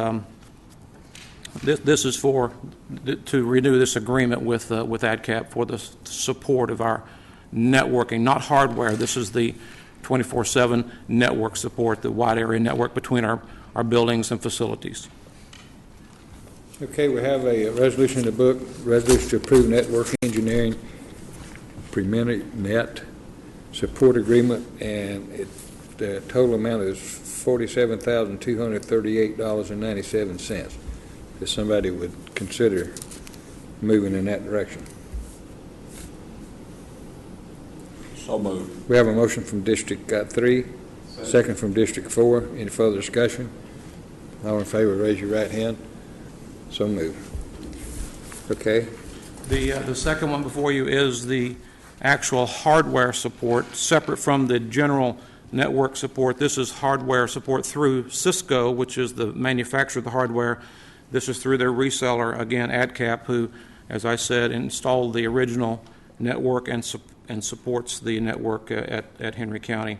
this is to renew this agreement with AdCap for the support of our networking, not hardware. This is the 24/7 network support, the wide area network between our buildings and facilities. Okay, we have a resolution in the book, resolution to approve network engineering Premier Net support agreement, and the total amount is $47,238.97. If somebody would consider moving in that direction. So moved. We have a motion from District 3, second from District 4. Any further discussion? All in favor, raise your right hand. So moved. Okay. The second one before you is the actual hardware support, separate from the general network support. This is hardware support through Cisco, which is the manufacturer of the hardware. This is through their reseller, again, AdCap, who, as I said, installed the original network and supports the network at Henry County.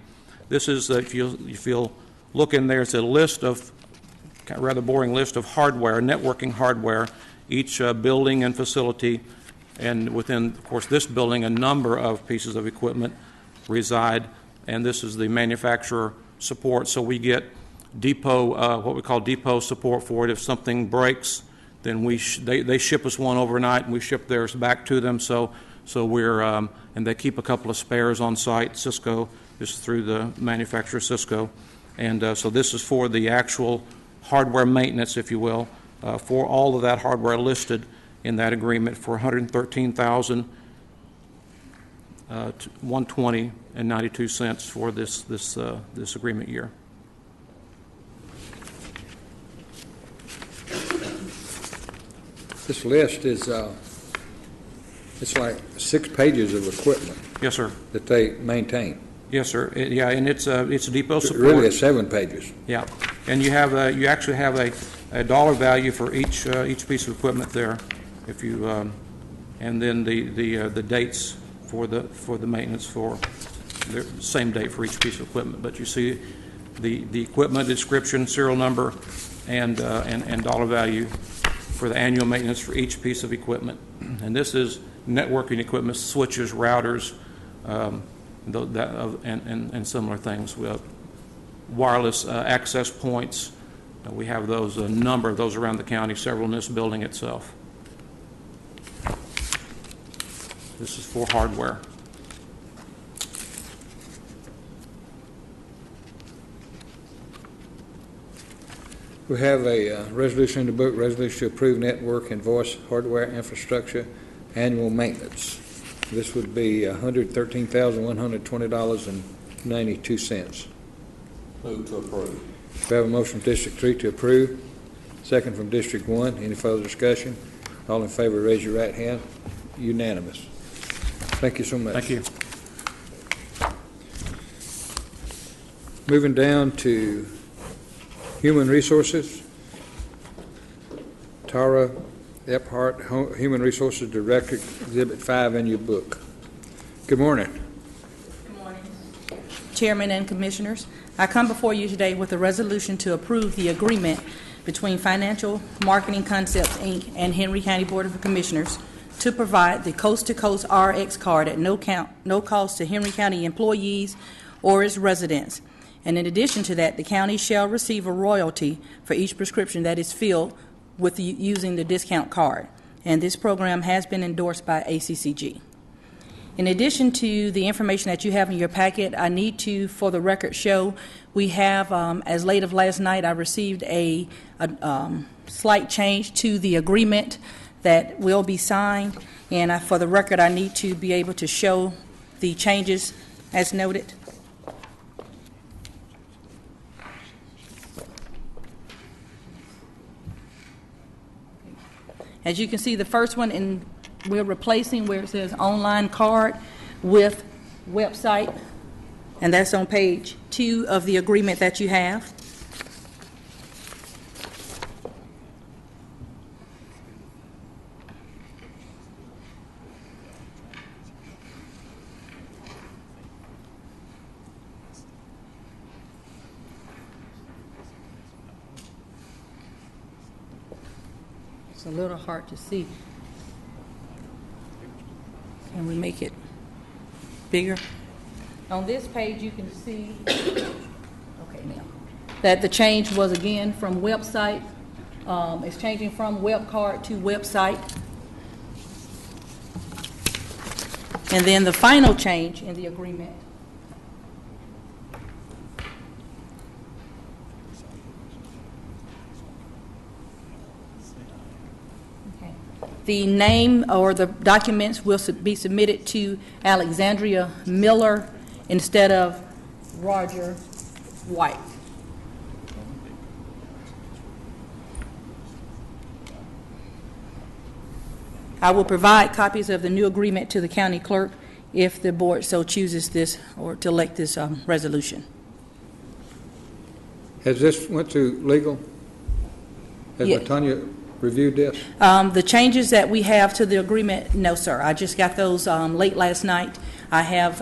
This is, if you'll look in there, it's a list of, a rather boring list of hardware, networking hardware, each building and facility, and within, of course, this building, a number of pieces of equipment reside, and this is the manufacturer support. So we get depot, what we call depot support for it. If something breaks, then they ship us one overnight, and we ship theirs back to them. So we're, and they keep a couple of spares on site. Cisco is through the manufacturer Cisco, and so this is for the actual hardware maintenance, if you will, for all of that hardware listed in that agreement for $113,120.92 for this agreement year. This list is it's like 6 pages of equipment. Yes, sir. That they maintain. Yes, sir. Yeah, and it's a depot support. Really, it's 7 pages. Yeah, and you actually have a dollar value for each piece of equipment there, if you, and then the dates for the maintenance for the same date for each piece of equipment. But you see the equipment description, serial number, and dollar value for the annual maintenance for each piece of equipment. And this is networking equipment, switches, routers, and similar things. We have wireless access points. We have those, a number of those around the county, several in this building itself. This is for hardware. We have a resolution in the book, resolution to approve network and voice hardware infrastructure annual maintenance. This would be $113,120.92. Move to approve. We have a motion from District 3 to approve, second from District 1. Any further discussion? All in favor, raise your right hand. Unanimous. Thank you so much. Thank you. Moving down to Human Resources. Tara Ephardt, Human Resources Director, Exhibit 5 in your book. Good morning. Good morning, Chairman and Commissioners. I come before you today with a resolution to approve the agreement between Financial Marketing Concepts, Inc. and Henry County Board of Commissioners to provide the Coast-to-Coast RX card at no cost to Henry County employees or its residents. And in addition to that, the county shall receive a royalty for each prescription that is filled with using the discount card. And this program has been endorsed by ACCG. In addition to the information that you have in your packet, I need to, for the record, show we have, as late of last night, I received a slight change to the agreement that will be signed. And for the record, I need to be able to show the changes as noted. As you can see, the first one, we're replacing where it says online card with website, and that's on page 2 of the agreement that you have. It's a little hard to see. Can we make it bigger? On this page, you can see, okay, now, that the change was again from website. It's changing from web card to website. And then the final change in the agreement the name or the documents will be submitted to Alexandria Miller instead of Roger White. I will provide copies of the new agreement to the county clerk if the board so chooses this or to elect this resolution. Has this went to legal? Has Yeah. Latonya reviewed this? The changes that we have to the agreement, no, sir. I just got those late last night. I have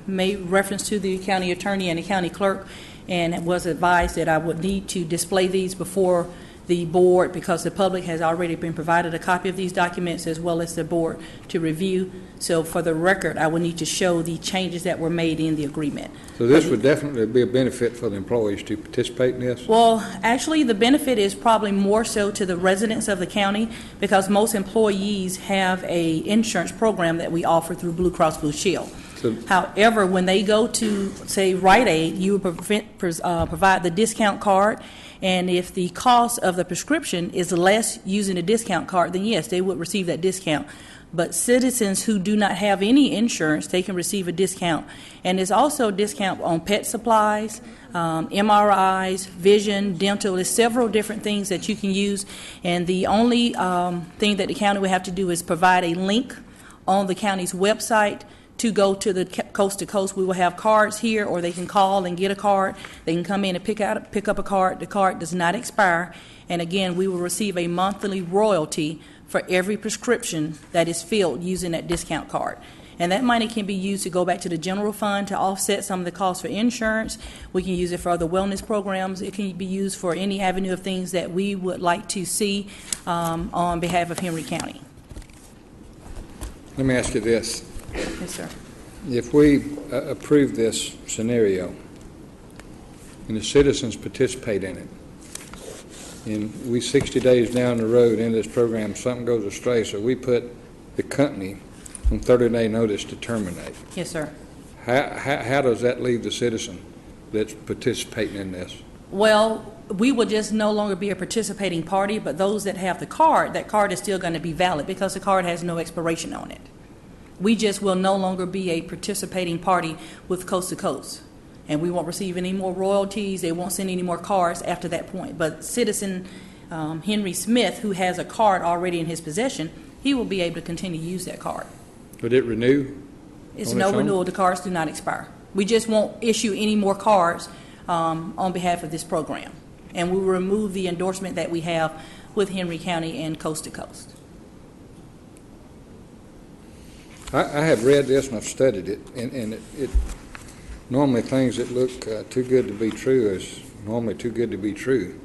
made reference to the county attorney and the county clerk, and was advised that I would need to display these before the board because the public has already been provided a copy of these documents as well as the board to review. So for the record, I will need to show the changes that were made in the agreement. So this would definitely be a benefit for the employees to participate in this? Well, actually, the benefit is probably more so to the residents of the county because most employees have a insurance program that we offer through Blue Cross Blue Shield. So, however, when they go to, say, Rite Aid, you provide the discount card, and if the cost of the prescription is less using a discount card, then yes, they would receive that discount. But citizens who do not have any insurance, they can receive a discount. And there's also a discount on pet supplies, MRIs, vision, dental. There's several different things that you can use. And the only thing that the county would have to do is provide a link on the county's website to go to the coast to coast. We will have cards here, or they can call and get a card. They can come in and pick up a card. The card does not expire. And again, we will receive a monthly royalty for every prescription that is filled using that discount card. And that money can be used to go back to the general fund to offset some of the costs for insurance. We can use it for other wellness programs. It can be used for any avenue of things that we would like to see on behalf of Henry County. let me ask you this. Yes, sir. If we approve this scenario and the citizens participate in it, and we 60 days down the road in this program, something goes astray, so we put the company on 30-day notice to terminate. Yes, sir. How does that leave the citizen that's participating in this? Well, we will just no longer be a participating party, but those that have the card, that card is still going to be valid because the card has no expiration on it. We just will no longer be a participating party with Coast to Coast. And we won't receive any more royalties. They won't send any more cards after that point. But citizen Henry Smith, who has a card already in his possession, he will be able to continue to use that card. Would it renew? It's no renewal. The cards do not expire. We just won't issue any more cards on behalf of this program. And we will remove the endorsement that we have with Henry County and Coast to Coast. I have read this and I've studied it, and it normally things that look too good to be true is normally too good to be true.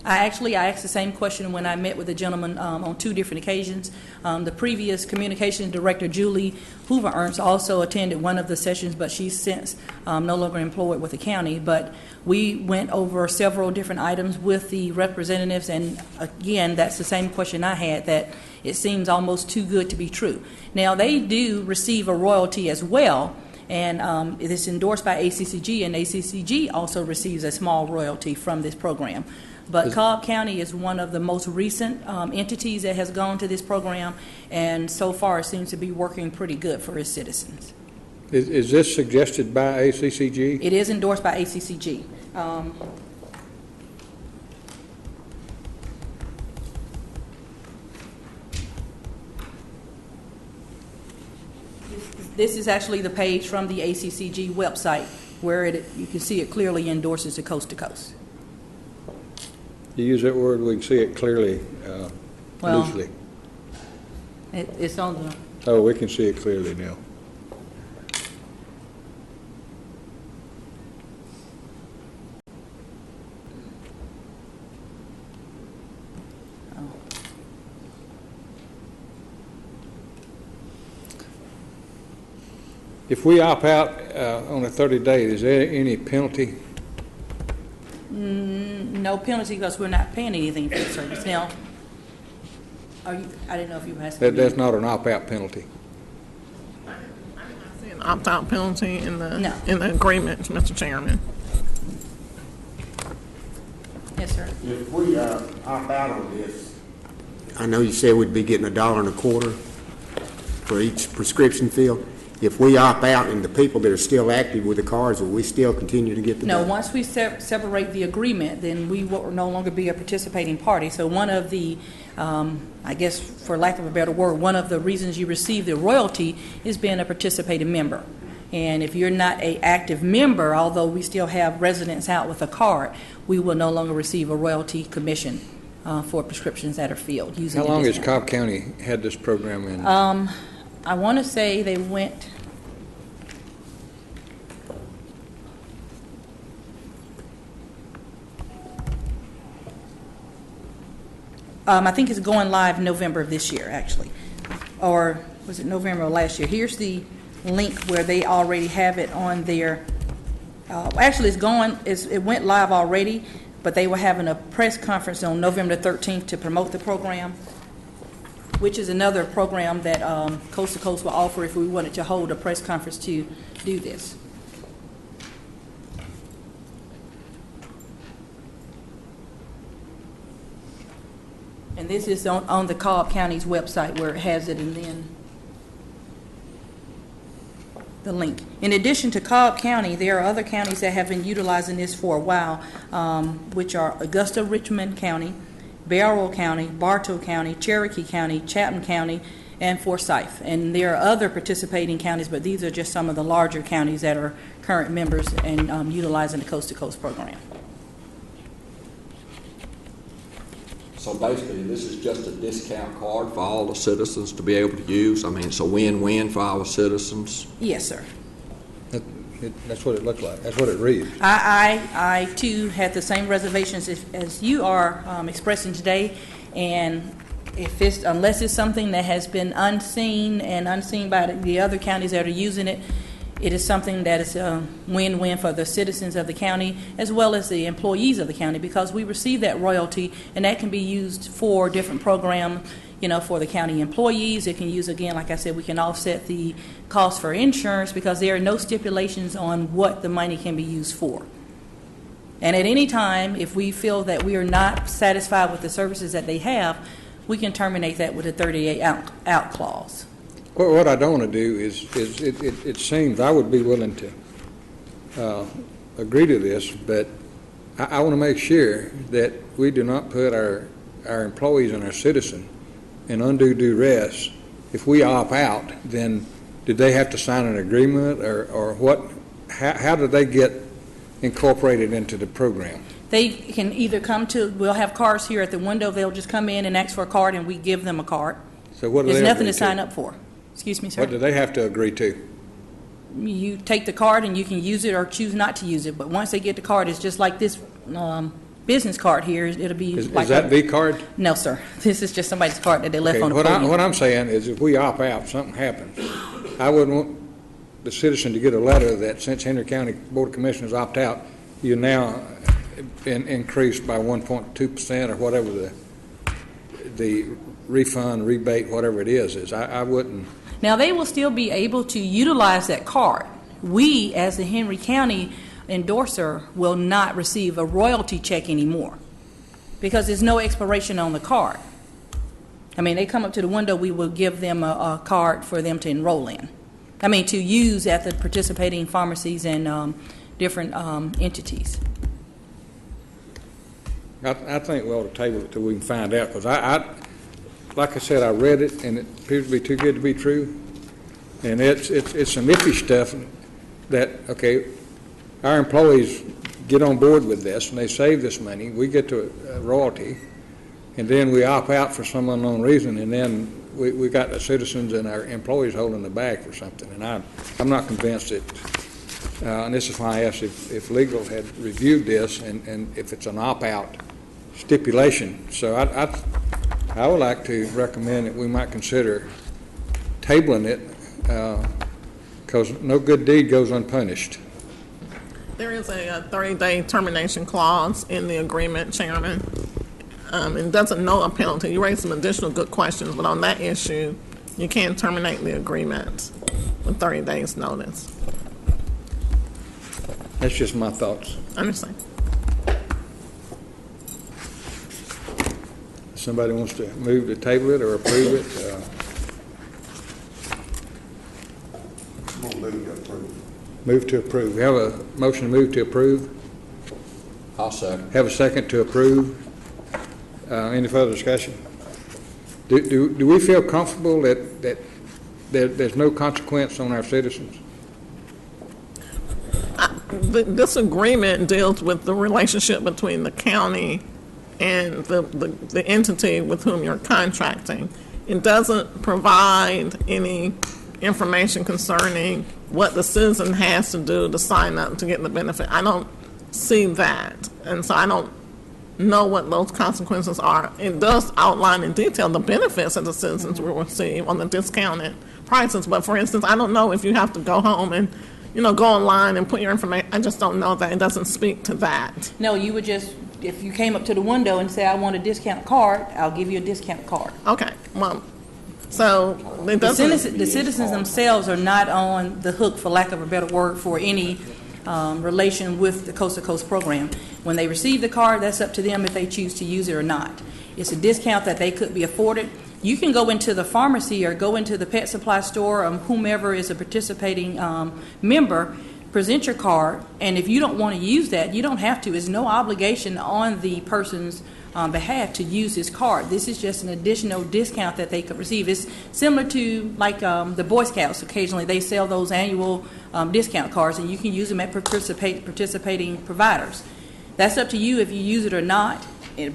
I asked the same question when I met with the gentleman on 2 different occasions. The previous communications director, Julie Hoover Ernst, also attended one of the sessions, but she's since no longer employed with the county. But we went over several different items with the representatives, and again, that's the same question I had, that it seems almost too good to be true. Now, they do receive a royalty as well, and it is endorsed by ACCG, and ACCG also receives a small royalty from this program. But Cobb County is one of the most recent entities that has gone to this program, and so far it seems to be working pretty good for its citizens. Is this suggested by ACCG? It is endorsed by ACCG. This is actually the page from the ACCG website where you can see it clearly endorses the Coast to Coast. You use that word, we can see it clearly, Well, loosely. It's on the... Oh, we can see it clearly now. If we opt out on a 30-day, is there any penalty? No penalty because we're not paying anything for the service. Now, I didn't know if you were asking me. That's not an opt-out penalty. I see an opt-out penalty in the No. in the agreement, Mr. Chairman. Yes, sir. If we opt out on this, I know you said we'd be getting $1.25 for each prescription fill. If we opt out and the people that are still active with the cards, will we still continue to get the No, money? once we separate the agreement, then we will no longer be a participating party. So one of the, I guess for lack of a better word, one of the reasons you receive the royalty is being a participating member. And if you're not an active member, although we still have residents out with a card, we will no longer receive a royalty commission for prescriptions that are filled using How the long has discount. Cobb County had this program in? I want to say they went... I think it's going live November of this year, actually. Or was it November of last year? Here's the link where they already have it on their... actually, it went live already, but they were having a press conference on November 13th to promote the program, which is another program that Coast to Coast will offer if we wanted to hold a press conference to do this. And this is on the Cobb County's website where it has it, and then the link. In addition to Cobb County, there are other counties that have been utilizing this for a while, which are Augusta, Richmond County, Barrow County, Bartow County, Cherokee County, Chatham County, and Forsyth. And there are other participating counties, but these are just some of the larger counties that are current members and utilizing the Coast to Coast program. So basically, this is just a discount card for all the citizens to be able to use? I mean, it's a win-win for our citizens? Yes, sir. That's what it looks like. That's what it reads. I too had the same reservations as you are expressing today, and unless it's something that has been unseen by the other counties that are using it, it is something that is a win-win for the citizens of the county as well as the employees of the county, because we receive that royalty and that can be used for different programs, for the county employees. It can use, again, like I said, we can offset the cost for insurance because there are no stipulations on what the money can be used for. And at any time, if we feel that we are not satisfied with the services that they have, we can terminate that with a 30-day out clause. Well, what I don't want to do is it seems I would be willing to agree to this, but I want to make sure that we do not put our employees and our citizens in undue duress. If we opt out, then did they have to sign an agreement, or what? How do they get incorporated into the program? They can either come to, we'll have cards here at the window, they'll just come in and ask for a card, and we give them a card. So what do There's they nothing agree to sign up for. Excuse me, sir? What do they have to agree to? You take the card and you can use it or choose not to use it, but once they get the card, it's just like this business card here. It'll be Is like that the card? No, sir. This is just somebody's card that they left Okay, on the podium. what I'm saying is, if we opt out, something happens, I wouldn't want the citizen to get a letter that since Henry County Board of Commissioners opt out, you now been increased by 1.2% or whatever the refund, rebate, whatever it is. I wouldn't. Now, they will still be able to utilize that card. We, as the Henry County endorser, will not receive a royalty check anymore because there's no expiration on the card. I mean, they come up to the window, we will give them a card for them to enroll in. I mean, to use at the participating pharmacies and different entities. I think we ought to table it till we can find out, because like I said, I read it, and it appears to be too good to be true. And it's some iffy stuff that, okay, our employees get on board with this, and they save this money. We get to a royalty, and then we opt out for some unknown reason, and then we got the citizens and our employees holding the bag for something. And I'm not convinced that, and this is why I asked if legal had reviewed this, and if it's an opt-out stipulation. So I would like to recommend that we might consider tabling it, because no good deed goes unpunished. There is a 30-day termination clause in the agreement, Chairman. It doesn't know a penalty. You raised some additional good questions, but on that issue, you can terminate the agreement with 30 days' notice. That's just my thoughts. I understand. Somebody wants to move to table it or approve it? Move to approve. We have a motion to move to approve. I'll second. Have a second to approve. Any further discussion? Do we feel comfortable that there's no consequence on our citizens? This agreement deals with the relationship between the county and the entity with whom you're contracting. It doesn't provide any information concerning what the citizen has to do to sign up to get the benefit. I don't see that, and so I don't know what those consequences are. It does outline in detail the benefits that the citizens will receive on the discounted prices, but for instance, I don't know if you have to go home and go online and put your information. I just don't know that. It doesn't speak to that. No, you would just, if you came up to the window and say, I want a discount card, I'll give you a discount card. Okay, well, so it doesn't. The citizens themselves are not on the hook, for lack of a better word, for any relation with the Coast to Coast program. When they receive the card, that's up to them if they choose to use it or not. It's a discount that they could be afforded. You can go into the pharmacy or go into the pet supply store, or whomever is a participating member, present your card, and if you don't want to use that, you don't have to. It's no obligation on the person's behalf to use this card. This is just an additional discount that they could receive. It's similar to like the Boy Scouts. Occasionally they sell those annual discount cards, and you can use them at participating providers. That's up to you if you use it or not.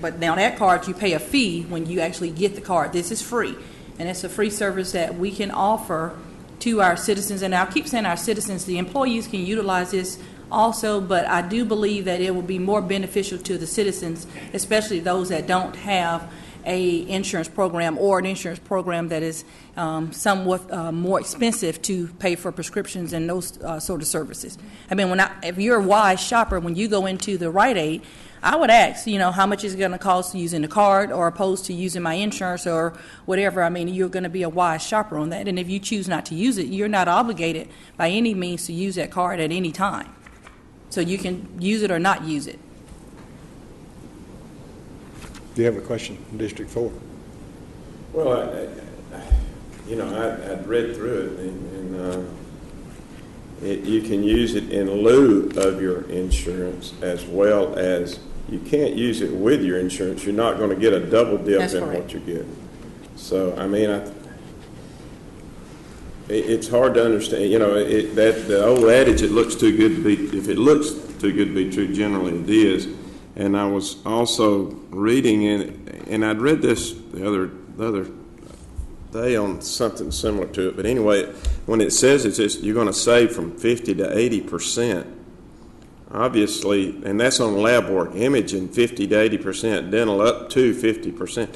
But now that card, you pay a fee when you actually get the card. This is free, and it's a free service that we can offer to our citizens. And I'll keep saying our citizens, the employees can utilize this also, but I do believe that it will be more beneficial to the citizens, especially those that don't have a insurance program or an insurance program that is somewhat more expensive to pay for prescriptions and those sort of services. I mean, if you're a wise shopper, when you go into the Rite Aid, I would ask, how much is it going to cost using the card or opposed to using my insurance or whatever. I mean, you're going to be a wise shopper on that. And if you choose not to use it, you're not obligated by any means to use that card at any time. So you can use it or not use it. Do you have a question from District 4? Well, I'd read through it, and you can use it in lieu of your insurance as well as you can't use it with your insurance. You're not going to get a double dip That's in correct. what you get. So, I mean, it's hard to understand. The old adage, it looks too good to be, if it looks too good to be true, generally it is. And I was also reading and I'd read this the other day on something similar to it. But anyway, when it says you're going to save from 50 to 80%, obviously, and that's on lab work, imaging 50 to 80%, dental up to 50%.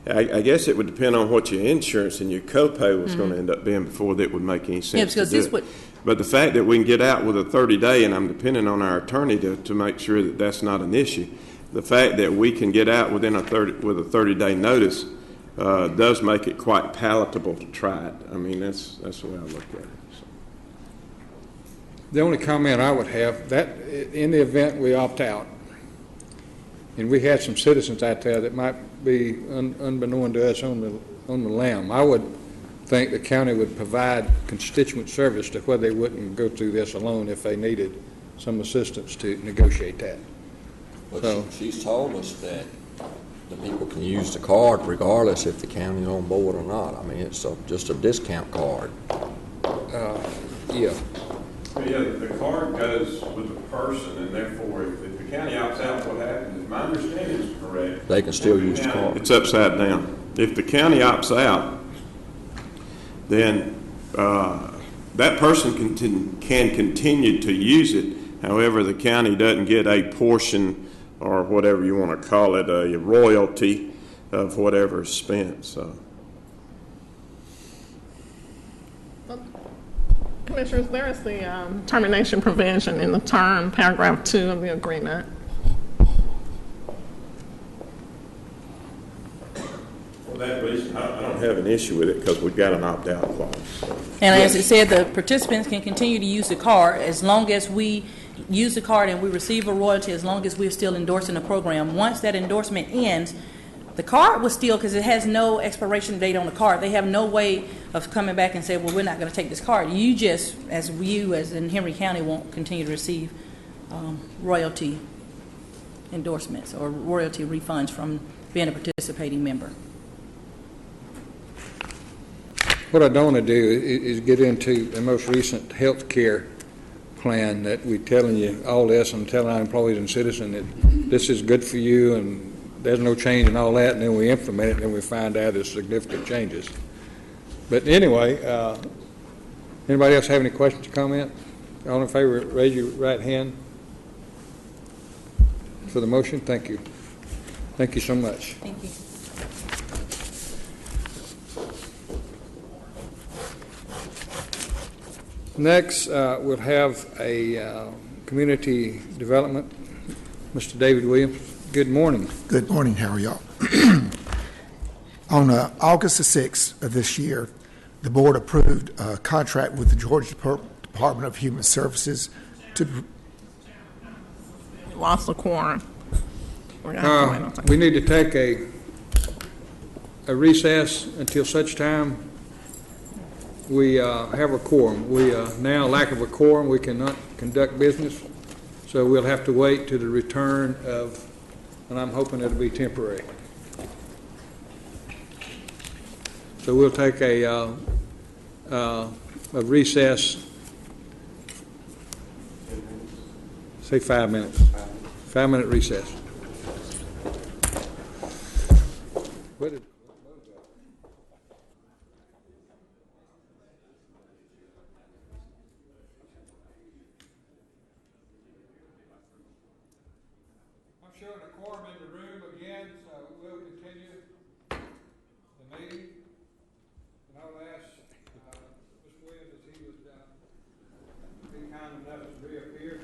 I guess it would depend on what your insurance and your copay was going to end up being before that would make any sense to do it. But the fact that we can get out with a 30-day, and I'm depending on our attorney to make sure that that's not an issue, the fact that we can get out with a 30-day notice does make it quite palatable to try it. I mean, that's the way I look at it. So. The only comment I would have, that in the event we opt out, and we had some citizens out there that might be unbeknown to us on the lam, I would think the county would provide constituent service to where they wouldn't go through this alone if they needed some assistance to negotiate that. But she's told us that the people can use the card regardless if the county's on board or not. I mean, it's just a discount card. Yeah. Yeah, the card goes with the person, and therefore, if the county opts out, what happens, if my understanding is correct, They can still use the card. it's upside down. If the county opts out, then that person can continue to use it. However, the county doesn't get a portion, or whatever you want to call it, a royalty of whatever is spent. So. Commissioners, there is the termination provision in the term, paragraph 2 of the agreement. For that reason, I don't have an issue with it because we've got an opt-out clause. So. And as it said, the participants can continue to use the card as long as we use the card and we receive a royalty, as long as we're still endorsing the program. Once that endorsement ends, the card will still, because it has no expiration date on the card, they have no way of coming back and say, well, we're not going to take this card. You just, as in Henry County, won't continue to receive royalty endorsements or royalty refunds from being a participating member. What I don't want to do is get into the most recent health care plan that we're telling you all this and telling our employees and citizens that this is good for you and there's no change and all that, and then we implement it and then we find out there's significant changes. But anyway, anybody else have any questions or comments? All in favor, raise your right hand for the motion. Thank you. Thank you so much. Thank you. Next, we'll have a community development. Mr. David Williams, good morning. Good morning. How are y'all? On August the 6th of this year, the board approved a contract with the Georgia Department of Human Services to... We lost the quorum. We need to take a recess until such time we have a quorum. We now lack of a quorum. We cannot conduct business, so we'll have to wait to the return of, and I'm hoping it'll be temporary. So we'll take a recess, say 5 minutes. 5-minute recess. I'm showing a quorum in the room again, so we'll continue the meeting. And I'll ask Mr. Williams if he would be kind enough to reappear.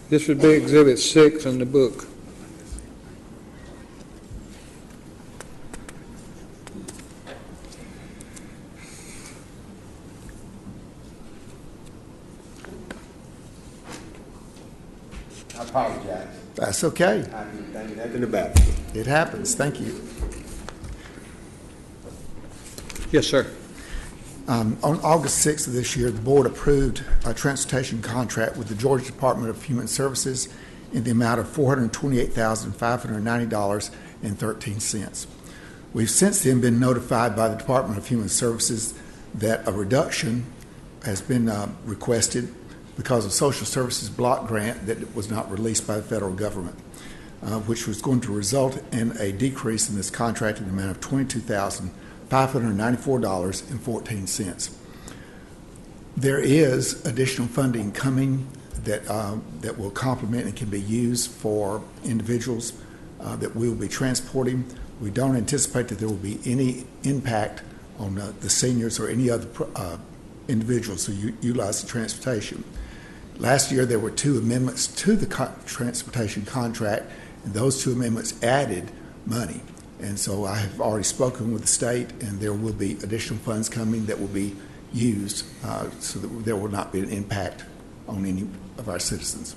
This would be Exhibit 6 in the book. I apologize. That's okay. I didn't think nothing about it. It happens. Thank you. Yes, sir. On August 6th of this year, the board approved a transportation contract with the Georgia Department of Human Services in the amount of $428,590.13. We've since then been notified by the Department of Human Services that a reduction has been requested because of social services block grant that was not released by the federal government, which was going to result in a decrease in this contract in the amount of $22,594.14. There is additional funding coming that will complement and can be used for individuals that we will be transporting. We don't anticipate that there will be any impact on the seniors or any other individuals who utilize the transportation. Last year, there were 2 amendments to the transportation contract, and those 2 amendments added money. And so I have already spoken with the state, and there will be additional funds coming that will be used so that there will not be an impact on any of our citizens.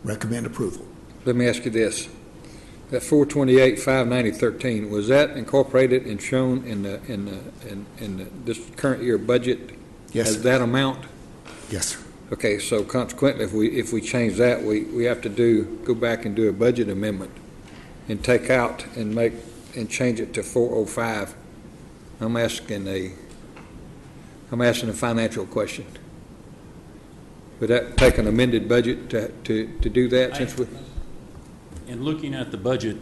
Recommend approval. Let me ask you this. That 428,590.13, was that incorporated and shown in this current year budget? Yes, as sir. that amount? Yes, sir. Okay, so consequently, if we change that, we have to go back and do a budget amendment and take out and change it to 405. I'm asking a financial question. Would that take an amended budget to do that? In looking at the budget,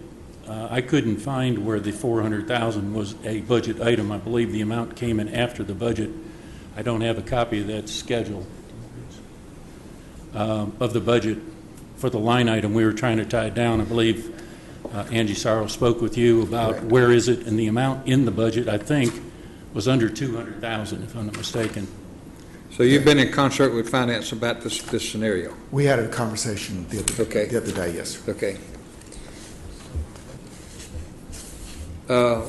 I couldn't find where the $400,000 was a budget item. I believe the amount came in after the budget. I don't have a copy of that schedule of the budget for the line item. We were trying to tie it down. I believe Angie Sorrow spoke with you about Correct. Where is it, and the amount in the budget, I think, was under $200,000, if I'm not mistaken. So you've been in concert with finance about this scenario? We had a conversation the other day, yes, sir. Okay.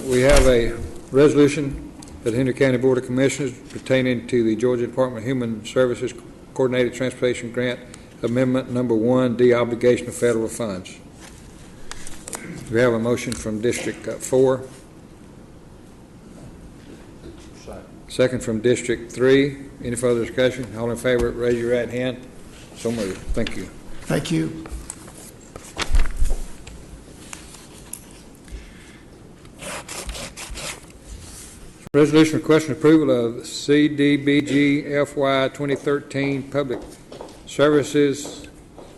We have a resolution of the Henry County Board of Commissioners pertaining to the Georgia Department of Human Services Coordinated Transportation Grant Amendment Number 1, de-obligation of federal funds. We have a motion from District 4. Second from District 3. Any further discussion? All in favor, raise your right hand. So moved. Thank you. Thank you. Resolution requesting approval of CDBG FY 2013 Public Services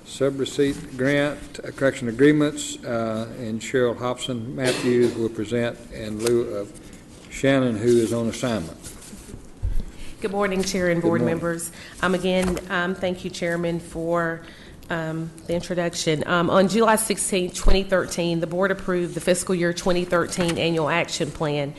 Subreceipt Grant Correction Agreements, and Cheryl Hobson Matthews will present in lieu of Shannon, who is on assignment. Good morning, Chair and board morning. members. Again, thank you, Chairman, for the introduction. On July 16, 2013, the board approved the fiscal year 2013 annual action plan.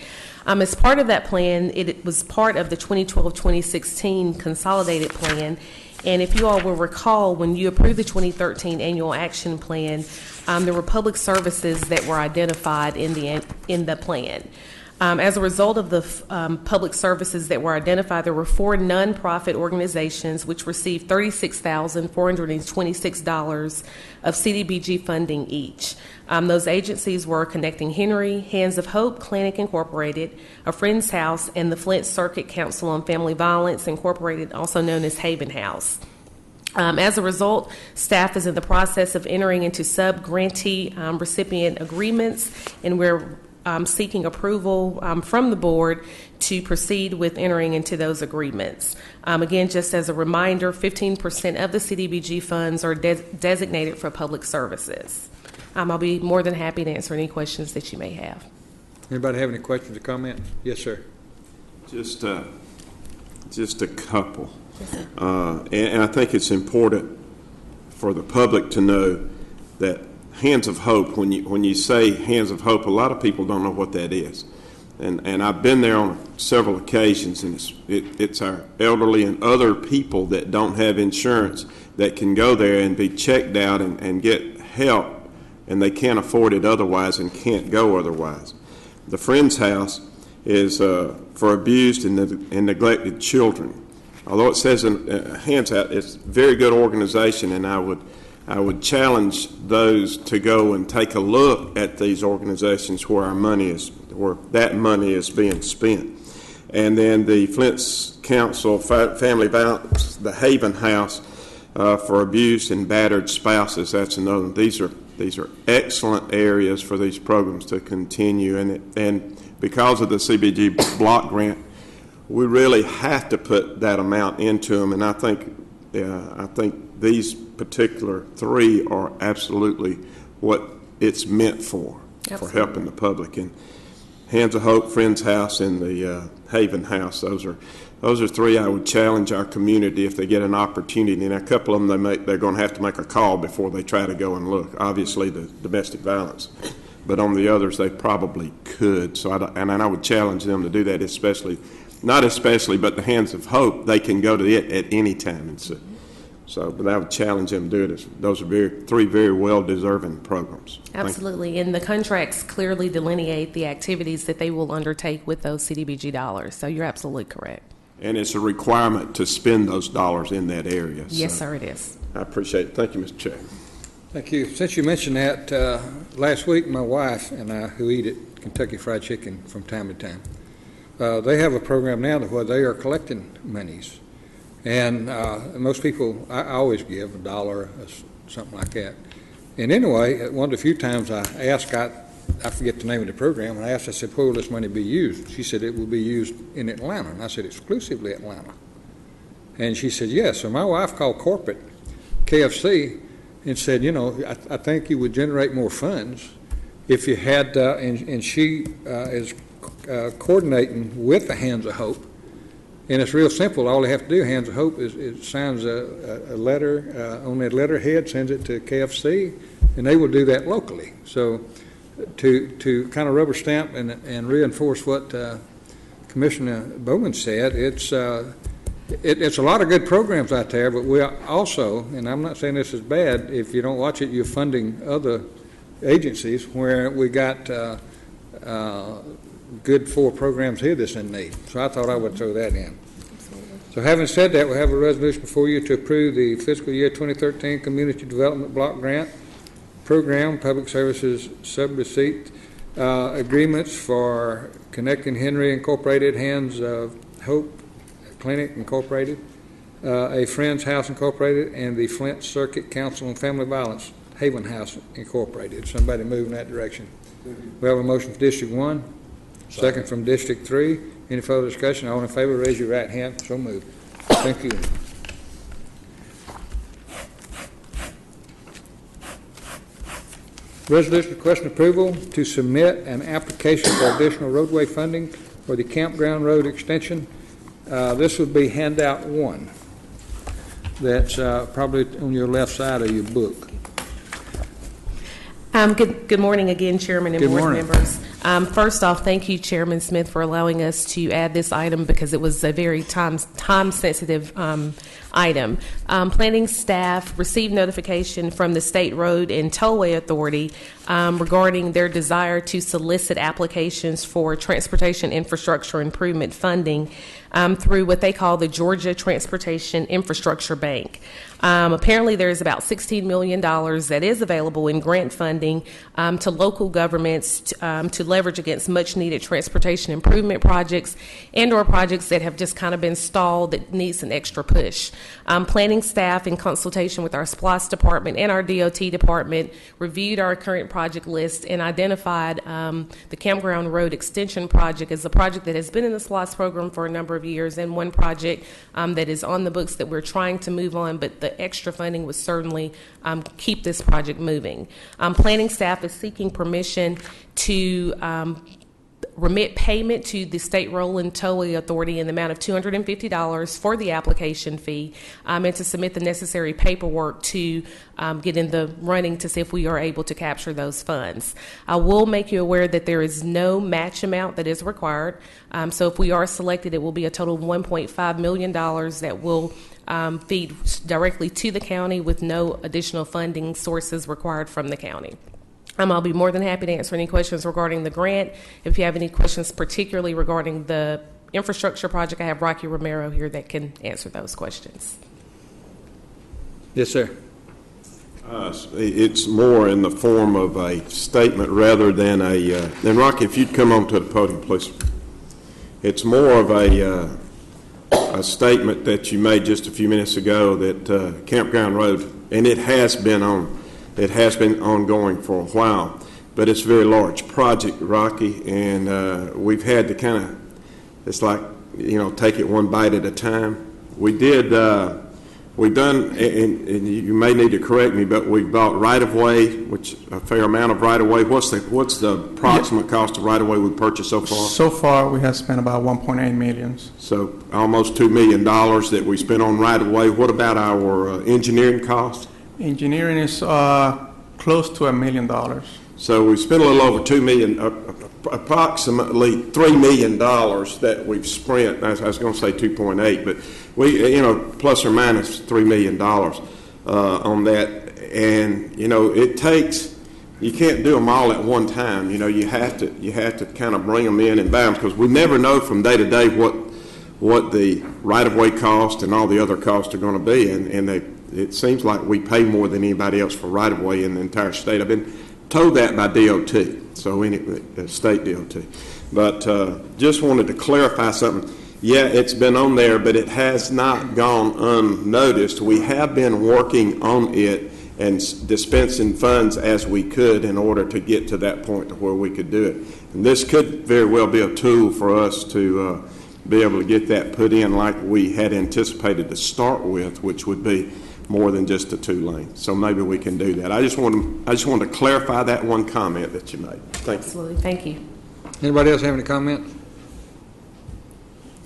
As part of that plan, it was part of the 2012-2016 consolidated plan. And if you all will recall, when you approved the 2013 annual action plan, there were public services that were identified in the plan. As a result of the public services that were identified, there were 4 nonprofit organizations which received $36,426 of CDBG funding each. Those agencies were Connecting Henry, Hands of Hope, Clinic Incorporated, A Friend's House, and the Flint Circuit Council on Family Violence Incorporated, also known as Haven House. As a result, staff is in the process of entering into sub-grantee recipient agreements, and we're seeking approval from the board to proceed with entering into those agreements. Again, just as a reminder, 15% of the CDBG funds are designated for public services. I'll be more than happy to answer any questions that you may have. Anybody have any questions or comments? Yes, sir. Just a couple. And I think it's important for the public to know that Hands of Hope, when you say Hands of Hope, a lot of people don't know what that is. And I've been there on several occasions, and it's our elderly and other people that don't have insurance that can go there and be checked out and get help, and they can't afford it otherwise and can't go otherwise. The Friends House is for abused and neglected children. Although it says in hands out, it's a very good organization, and I would challenge those to go and take a look at these organizations where that money is being spent. And then the Flint's Council Family Violence, the Haven House for abused and battered spouses. That's another one. These are excellent areas for these programs to continue, and because of the CBG block grant, we really have to put that amount into them. And I think these particular three are absolutely what it's meant for helping the public. And Hands of Hope, Friends House, and the Haven House, those are three I would challenge our community if they get an opportunity. And a couple of them, they're going to have to make a call before they try to go and look. Obviously, the domestic violence. But on the others, they probably could. So I would challenge them to do that, but the Hands of Hope, they can go to it at any time. And but I would challenge them to do it. Those are three very well-deserving programs. Absolutely, and the contracts clearly delineate the activities that they will undertake with those CDBG dollars, so you're absolutely correct. And it's a requirement to spend those dollars in that area. Yes, sir, it is. I appreciate it. Thank you, Mr. Chair. Thank you. Since you mentioned that, last week my wife and I, who eat Kentucky Fried Chicken from time to time, they have a program now where they are collecting monies. And most people, I always give $1 or something like that. And anyway, one of the few times I asked, I forget the name of the program, and I said, where will this money be used? She said, it will be used in Atlanta. And I said, exclusively Atlanta. And she said, yes. So my wife called corporate, KFC, and said, I think you would generate more funds if you had, and she is coordinating with the Hands of Hope. And it's real simple. All they have to do, Hands of Hope, is signs a letter on that letterhead, sends it to KFC, and they will do that locally. So to kind of rubber stamp and reinforce what Commissioner Bowman said, it's a lot of good programs out there, but we also, and I'm not saying this is bad, if you don't watch it, you're funding other agencies where we got good 4 programs here that's in need. So I thought I would throw that in. So having said that, we have a resolution before you to approve the fiscal year 2013 Community Development Block Grant Program Public Services Subreceipt agreements for Connecting Henry Incorporated, Hands of Hope Clinic Incorporated, a Friends House Incorporated, and the Flint Circuit Council on Family Violence, Haven House Incorporated. Somebody move in that direction. We have a motion for District 1. Second from District 3. Any further discussion? All in favor, raise your right hand. So moved. Thank you. Resolution requesting approval to submit an application for additional roadway funding for the Campground Road extension. This would be handout 1. That's probably on your left side of your book. Good morning again, Chairman and board members. First off, thank you, Chairman Smith, for allowing us to add this item because it was a very time-sensitive item. Planning staff received notification from the State Road and Tollway Authority regarding their desire to solicit applications for transportation infrastructure improvement funding through what they call the Georgia Transportation Infrastructure Bank. Apparently, there's about $16 million that is available in grant funding to local governments to leverage against much-needed transportation improvement projects and/or projects that have just kind of been stalled that needs an extra push. Planning staff, in consultation with our SPLOST department and our DOT department, reviewed our current project list and identified the Campground Road Extension project as a project that has been in the SPLOST program for a number of years, and one project that is on the books that we're trying to move on, but the extra funding would certainly keep this project moving. Planning staff is seeking permission to remit payment to the State Rolling Towing Authority in the amount of $250 for the application fee, and to submit the necessary paperwork to get in the running to see if we are able to capture those funds. I will make you aware that there is no match amount that is required. So if we are selected, it will be a total of $1.5 million that will feed directly to the county with no additional funding sources required from the county. I'll be more than happy to answer any questions regarding the grant. If you have any questions particularly regarding the infrastructure project, I have Rocky Romero here that can answer those questions. Yes, sir. It's more in the form of a statement rather than then Rocky, if you'd come on to the podium, please. It's more of a statement that you made just a few minutes ago that Campground Road, and it has been ongoing for a while, but it's a very large project, Rocky, and we've had to kind of, it's like, take it one bite at a time. We've done, and you may need to correct me, but we've bought right-of-way, which a fair amount of right-of-way. What's the approximate cost of right-of-way we've purchased so far? So far, we have spent about $1.8 million. So almost $2 million that we spent on right-of-way. What about our engineering cost? Engineering is close to $1 million. So we spent a little over $2 million, approximately $3 million that we've spent. I was going to say 2.8, but we, plus or minus $3 million on that. And it takes. You can't do them all at one time. You have to kind of bring them in and buy them, because we never know from day to day what the right-of-way cost and all the other costs are going to be, and it seems like we pay more than anybody else for right-of-way in the entire state. I've been told that by DOT, so state DOT. But just wanted to clarify something. Yeah, it's been on there, but it has not gone unnoticed. We have been working on it and dispensing funds as we could in order to get to that point to where we could do it. And this could very well be a tool for us to be able to get that put in like we had anticipated to start with, which would be more than just a 2-lane. So maybe we can do that. I just wanted to clarify that one comment that you made. Thank you. Absolutely. Thank you. Anybody else have any comments?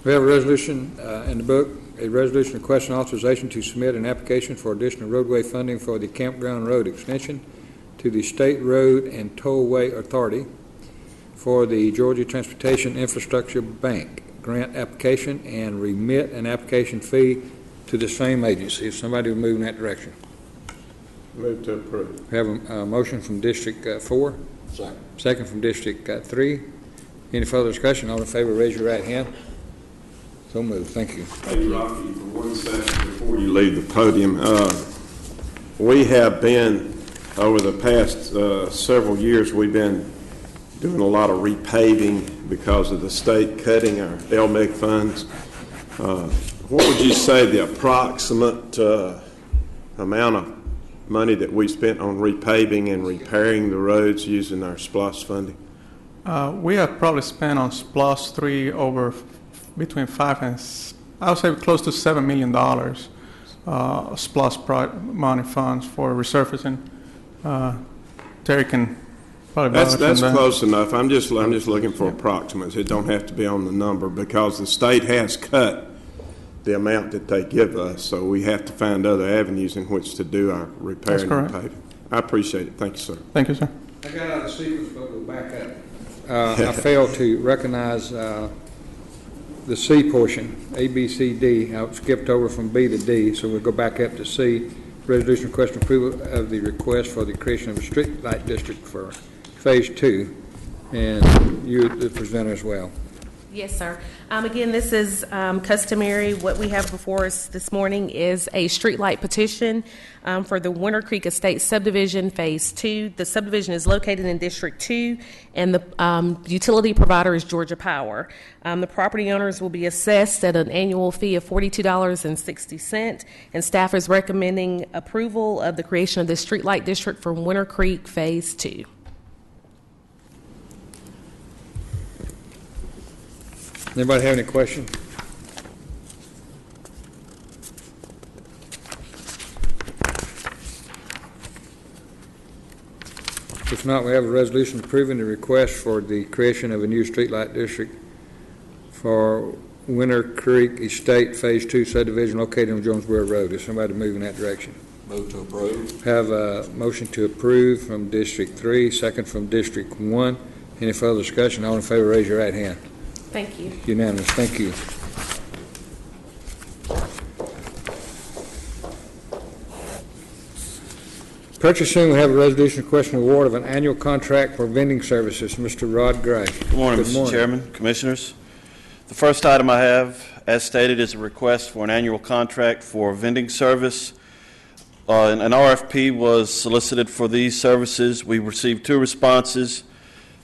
We have a resolution in the book, a resolution requesting authorization to submit an application for additional roadway funding for the Campground Road extension to the State Road and Tollway Authority for the Georgia Transportation Infrastructure Bank grant application and remit an application fee to the same agency. If somebody would move in that direction. Move to approve. We have a motion from District 4. Second. Second from District 3. Any further discussion? All in favor, raise your right hand. So moved. Thank you. Hey, Rocky, for 1 second before you leave the podium, we have been, over the past several years, we've been doing a lot of repaving because of the state cutting our LMIG funds. What would you say the approximate amount of money that we spent on repaving and repairing the roads using our SPLOST funding? We have probably spent on SPLOST 3 over between 5 and, I would say, close to $7 million SPLOST money funds for resurfacing. Terry can probably that's close enough. I'm just looking for approximates. It don't have to be on the number, because the state has cut the amount that they give us, so we have to find other avenues in which to do our repairing and paving. I appreciate it. Thank you, sir. Thank you, sir. I got out of sequence, but we'll back up. I failed to recognize the C portion, A, B, C, D. I skipped over from B to D, so we'll go back up to C. Resolution requesting approval of the request for the creation of a street light district for Phase 2, and you, the presenter, as well. Yes, sir. Again, this is customary. What we have before us this morning is a streetlight petition for the Winter Creek Estate Subdivision Phase 2. The subdivision is located in District 2, and the utility provider is Georgia Power. The property owners will be assessed at an annual fee of $42.60, and staff is recommending approval of the creation of the streetlight district for Winter Creek Phase 2. Anybody have any questions? If not, we have a resolution approving the request for the creation of a new streetlight district for Winter Creek Estate Phase 2 subdivision located on Jonesboro Road. Is somebody moving in that direction? Move to approve. Have a motion to approve from District 3, second from District 1. Any further discussion? All in favor, raise your right hand. Thank you. Unanimous. Thank you. Purchasing, we have a resolution requesting award of an annual contract for vending services. Mr. Rod Gray. Good morning, Mr. Chairman, Commissioners. The first item I have, as stated, is a request for an annual contract for vending service. An RFP was solicited for these services. We received 2 responses.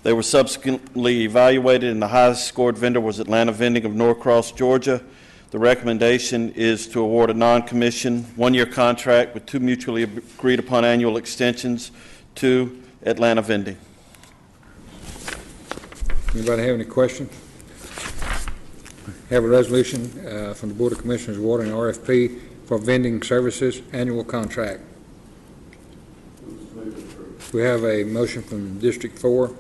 They were subsequently evaluated, and the highest scored vendor was Atlanta Vending of Norcross, Georgia. The recommendation is to award a non-commission 1-year contract with 2 mutually agreed upon annual extensions to Atlanta Vending. Anybody have any questions? Have a resolution from the Board of Commissioners awarding an RFP for vending services annual contract. We have a motion from District 4,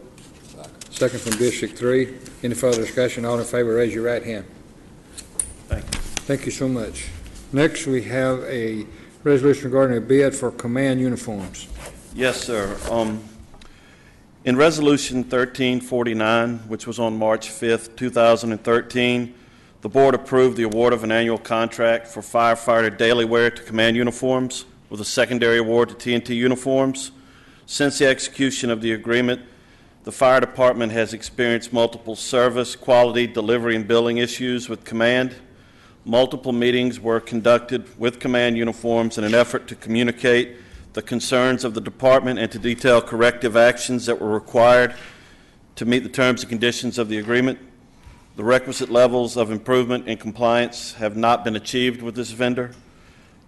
second from District 3. Any further discussion? All in favor, raise your right hand. Thank you. Thank you so much. Next, we have a resolution regarding a bid for command uniforms. Yes, sir. In Resolution 1349, which was on March 5th, 2013, the Board approved the award of an annual contract for firefighter daily wear to command uniforms with a secondary award to TNT uniforms. Since the execution of the agreement, the fire department has experienced multiple service, quality, delivery, and billing issues with command. Multiple meetings were conducted with command uniforms in an effort to communicate the concerns of the department and to detail corrective actions that were required to meet the terms and conditions of the agreement. The requisite levels of improvement and compliance have not been achieved with this vendor.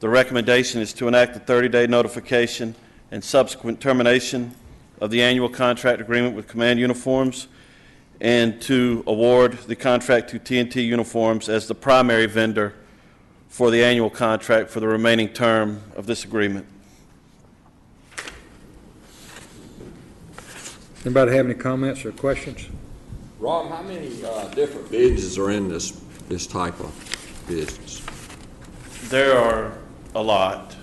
The recommendation is to enact a 30-day notification and subsequent termination of the annual contract agreement with command uniforms, and to award the contract to TNT Uniforms as the primary vendor for the annual contract for the remaining term of this agreement. Anybody have any comments or questions? Rob, how many different businesses are in this type of business? There are a lot.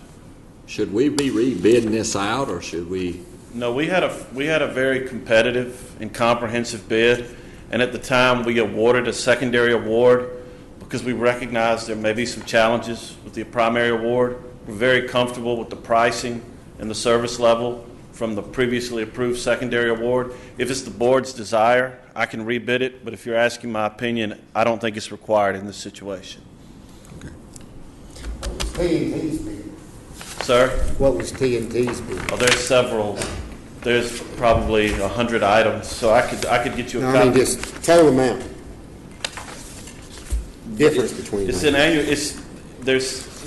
Should we be rebidding this out, or should we? No, we had a very competitive and comprehensive bid, and at the time we awarded a secondary award because we recognized there may be some challenges with the primary award. We're very comfortable with the pricing and the service level from the previously approved secondary award. If it's the board's desire, I can rebid it, but if you're asking my opinion, I don't think it's required in this situation. TNT's bid. Sir? What was TNT's bid? Oh, there's several. There's probably 100 items, so I could get you a copy. I mean, just total amount. Difference between It's them. an annual.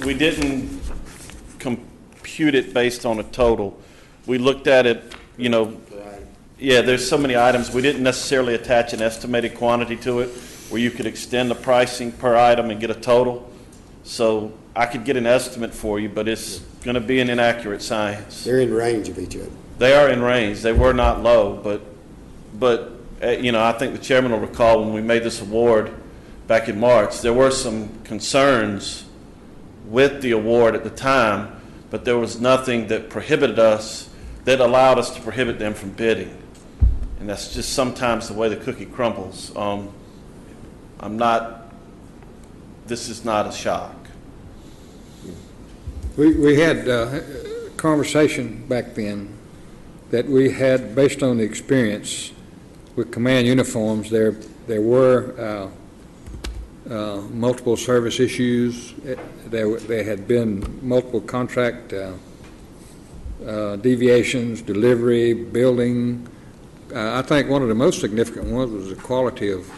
We didn't compute it based on a total. We looked at it, yeah, there's so many items. We didn't necessarily attach an estimated quantity to it where you could extend the pricing per item and get a total. So I could get an estimate for you, but it's going to be an inaccurate science. They're in range of each other. They are in range. They were not low, but I think the chairman will recall when we made this award back in March, there were some concerns with the award at the time, but there was nothing that that allowed us to prohibit them from bidding. And that's just sometimes the way the cookie crumbles. This is not a shock. We had a conversation back then that we had, based on the experience with command uniforms, there were multiple service issues. There had been multiple contract deviations, delivery, building. I think one of the most significant ones was the quality of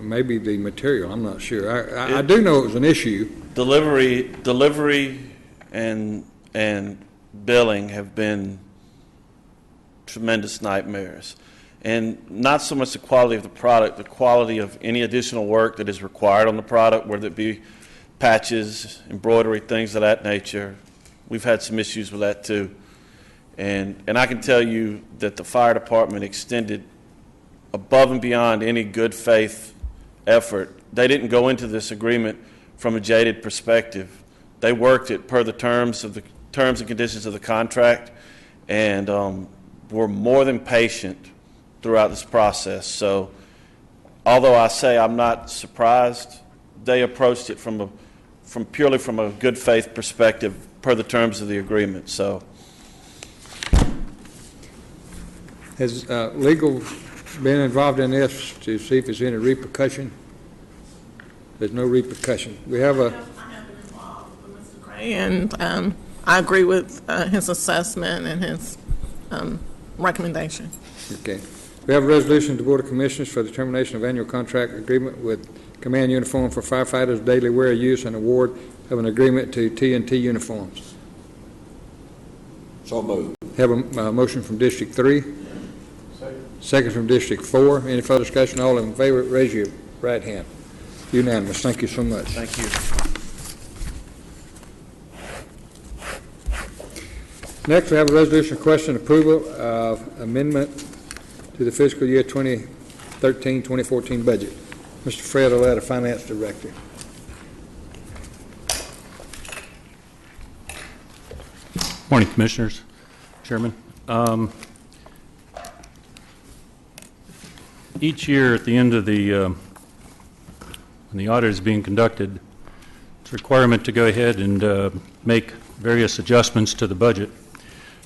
maybe the material. I'm not sure. I do know it was an issue. Delivery and billing have been tremendous nightmares. And not so much the quality of the product, the quality of any additional work that is required on the product, whether it be patches, embroidery, things of that nature. We've had some issues with that too. And I can tell you that the fire department extended above and beyond any good faith effort. They didn't go into this agreement from a jaded perspective. They worked it per the terms and conditions of the contract, and were more than patient throughout this process. So although I say I'm not surprised, they approached it purely from a good faith perspective per the terms of the agreement. So Has legal been involved in this to see if there's any repercussion? There's no repercussion. We have a... I have been involved with Mr. Gray, and I agree with his assessment and his recommendation. Okay. We have a resolution to the Board of Commissioners for the termination of annual contract agreement with Command Uniform for Firefighters Daily Wear Use and award of an agreement to T&T Uniforms. So moved. Have a motion from District 3. Second from District 4. Any further discussion? All in favor, raise your right hand. Unanimous. Thank you so much. thank you. Next, we have a resolution requesting approval of amendment to the fiscal year 2013-2014 budget. Mr. Fred Oletta, Finance Director. Morning, Commissioners, Chairman. Each year at the end of when the audit is being conducted, it's a requirement to go ahead and make various adjustments to the budget.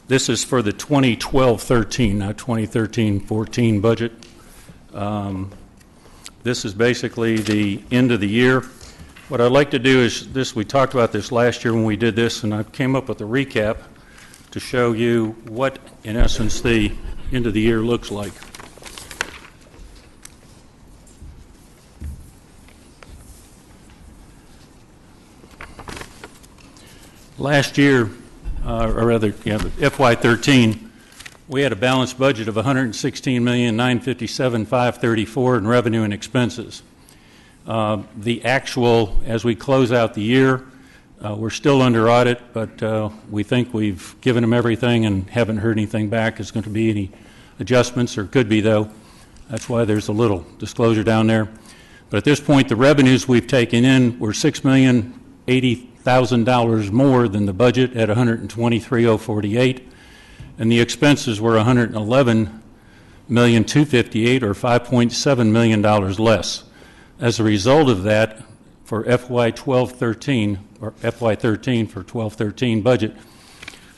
This is for the 2012-13, not 2013-14 budget. This is basically the end of the year. What I'd like to do is this, we talked about this last year when we did this, and I came up with a recap to show you what, in essence, the end of the year looks like. Last year, or rather, FY13, we had a balanced budget of $116,957,534 in revenue and expenses. The actual, as we close out the year, we're still under audit, but we think we've given them everything and haven't heard anything back. There's going to be any adjustments, or could be, though. That's why there's a little disclosure down there. But at this point, the revenues we've taken in were $6,080,000 more than the budget at $123,048, and the expenses were $111,258,000, or $5.7 million less. As a result of that, for FY12-13, or FY13 for 12-13 budget,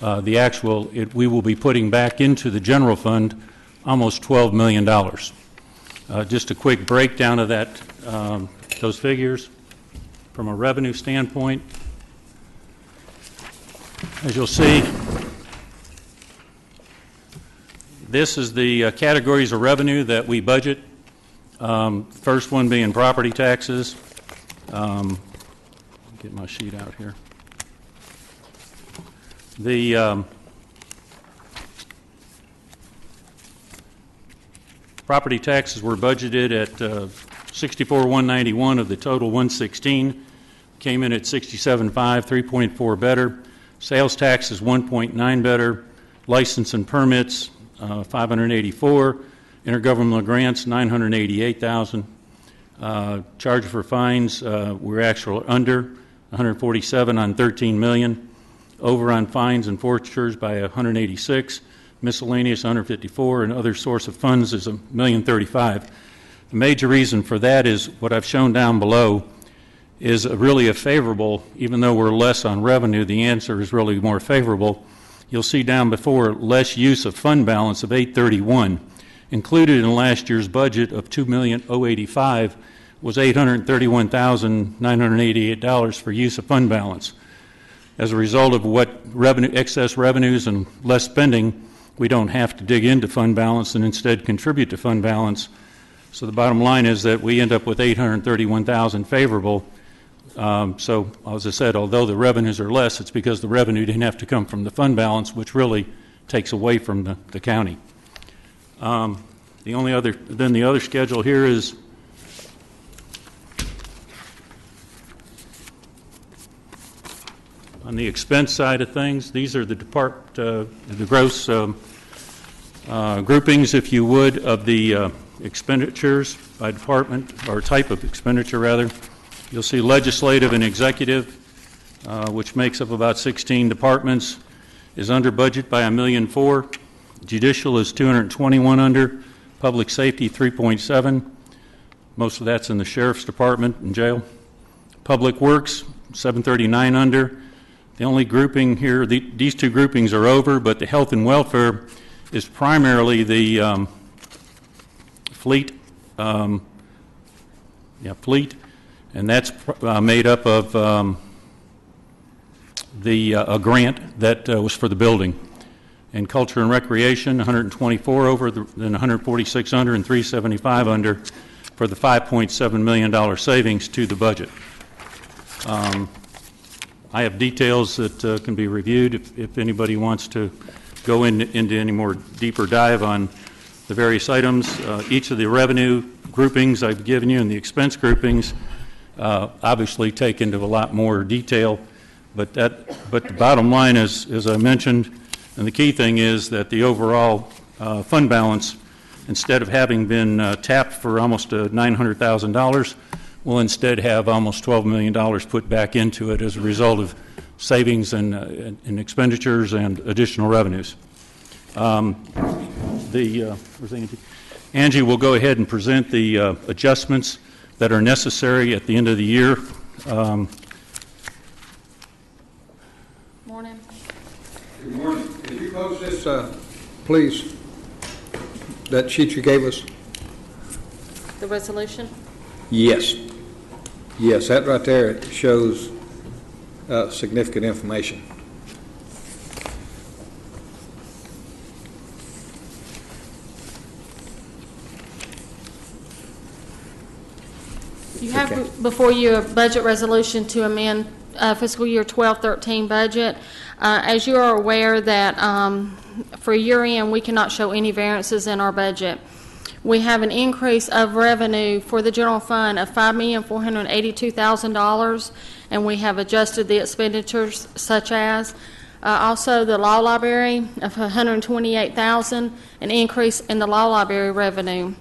the actual, we will be putting back into the general fund almost $12 million. Just a quick breakdown of that, those figures from a revenue standpoint. As you'll see, this is the categories of revenue that we budget. First one being property taxes. Get my sheet out here. The property taxes were budgeted at $64,191 of the total $116. Came in at $67.5, 3.4 better. Sales tax is 1.9 better. License and permits, 584. Intergovernmental grants, 988,000. Charge for fines, we're actually under 147 on 13 million. Over on fines and forfeitures by 186. Miscellaneous 154, and other source of funds is $1,035,000. The major reason for that is what I've shown down below is really a favorable, even though we're less on revenue, the answer is really more favorable. You'll see down before less use of fund balance of $831. Included in last year's budget of $2,085,000 was $831,988 for use of fund balance. As a result of what excess revenues and less spending, we don't have to dig into fund balance and instead contribute to fund balance. So the bottom line is that we end up with $831,000 favorable. So as I said, although the revenues are less, it's because the revenue didn't have to come from the fund balance, which really takes away from the county. The other schedule here is On the expense side of things, these are the gross groupings, if you would, of the expenditures by department, or type of expenditure, rather. You'll see legislative and executive, which makes up about 16 departments, is under budget by $1.4 million. Judicial is 221 under. Public safety, 3.7. Most of that's in the sheriff's department and jail. Public works, 739 under. The only grouping here, these two groupings are over, but the health and welfare is primarily the fleet, fleet, and that's made up of a grant that was for the building. And culture and recreation, 124 over, then 146 under, and 375 under for the $5.7 million savings to the budget. I have details that can be reviewed if anybody wants to go into any more deeper dive on the various items. Each of the revenue groupings I've given you and the expense groupings obviously take into a lot more detail, but the bottom line is, as I mentioned, and the key thing is that the overall fund balance, instead of having been tapped for almost $900,000, will instead have almost $12 million put back into it as a result of savings and expenditures and additional revenues. Angie will go ahead and present the adjustments that are necessary at the end of the year. Morning. Good morning. Can you post this, please, that sheet you gave us? The resolution? Yes. Yes, that right there shows significant information. You have before you a budget resolution to amend fiscal year 12-13 budget. As you are aware that for year-end we cannot show any variances in our budget. We have an increase of revenue for the general fund of $5,482,000, and we have adjusted the expenditures such as also the law library of $128,000, an increase in the law library revenue.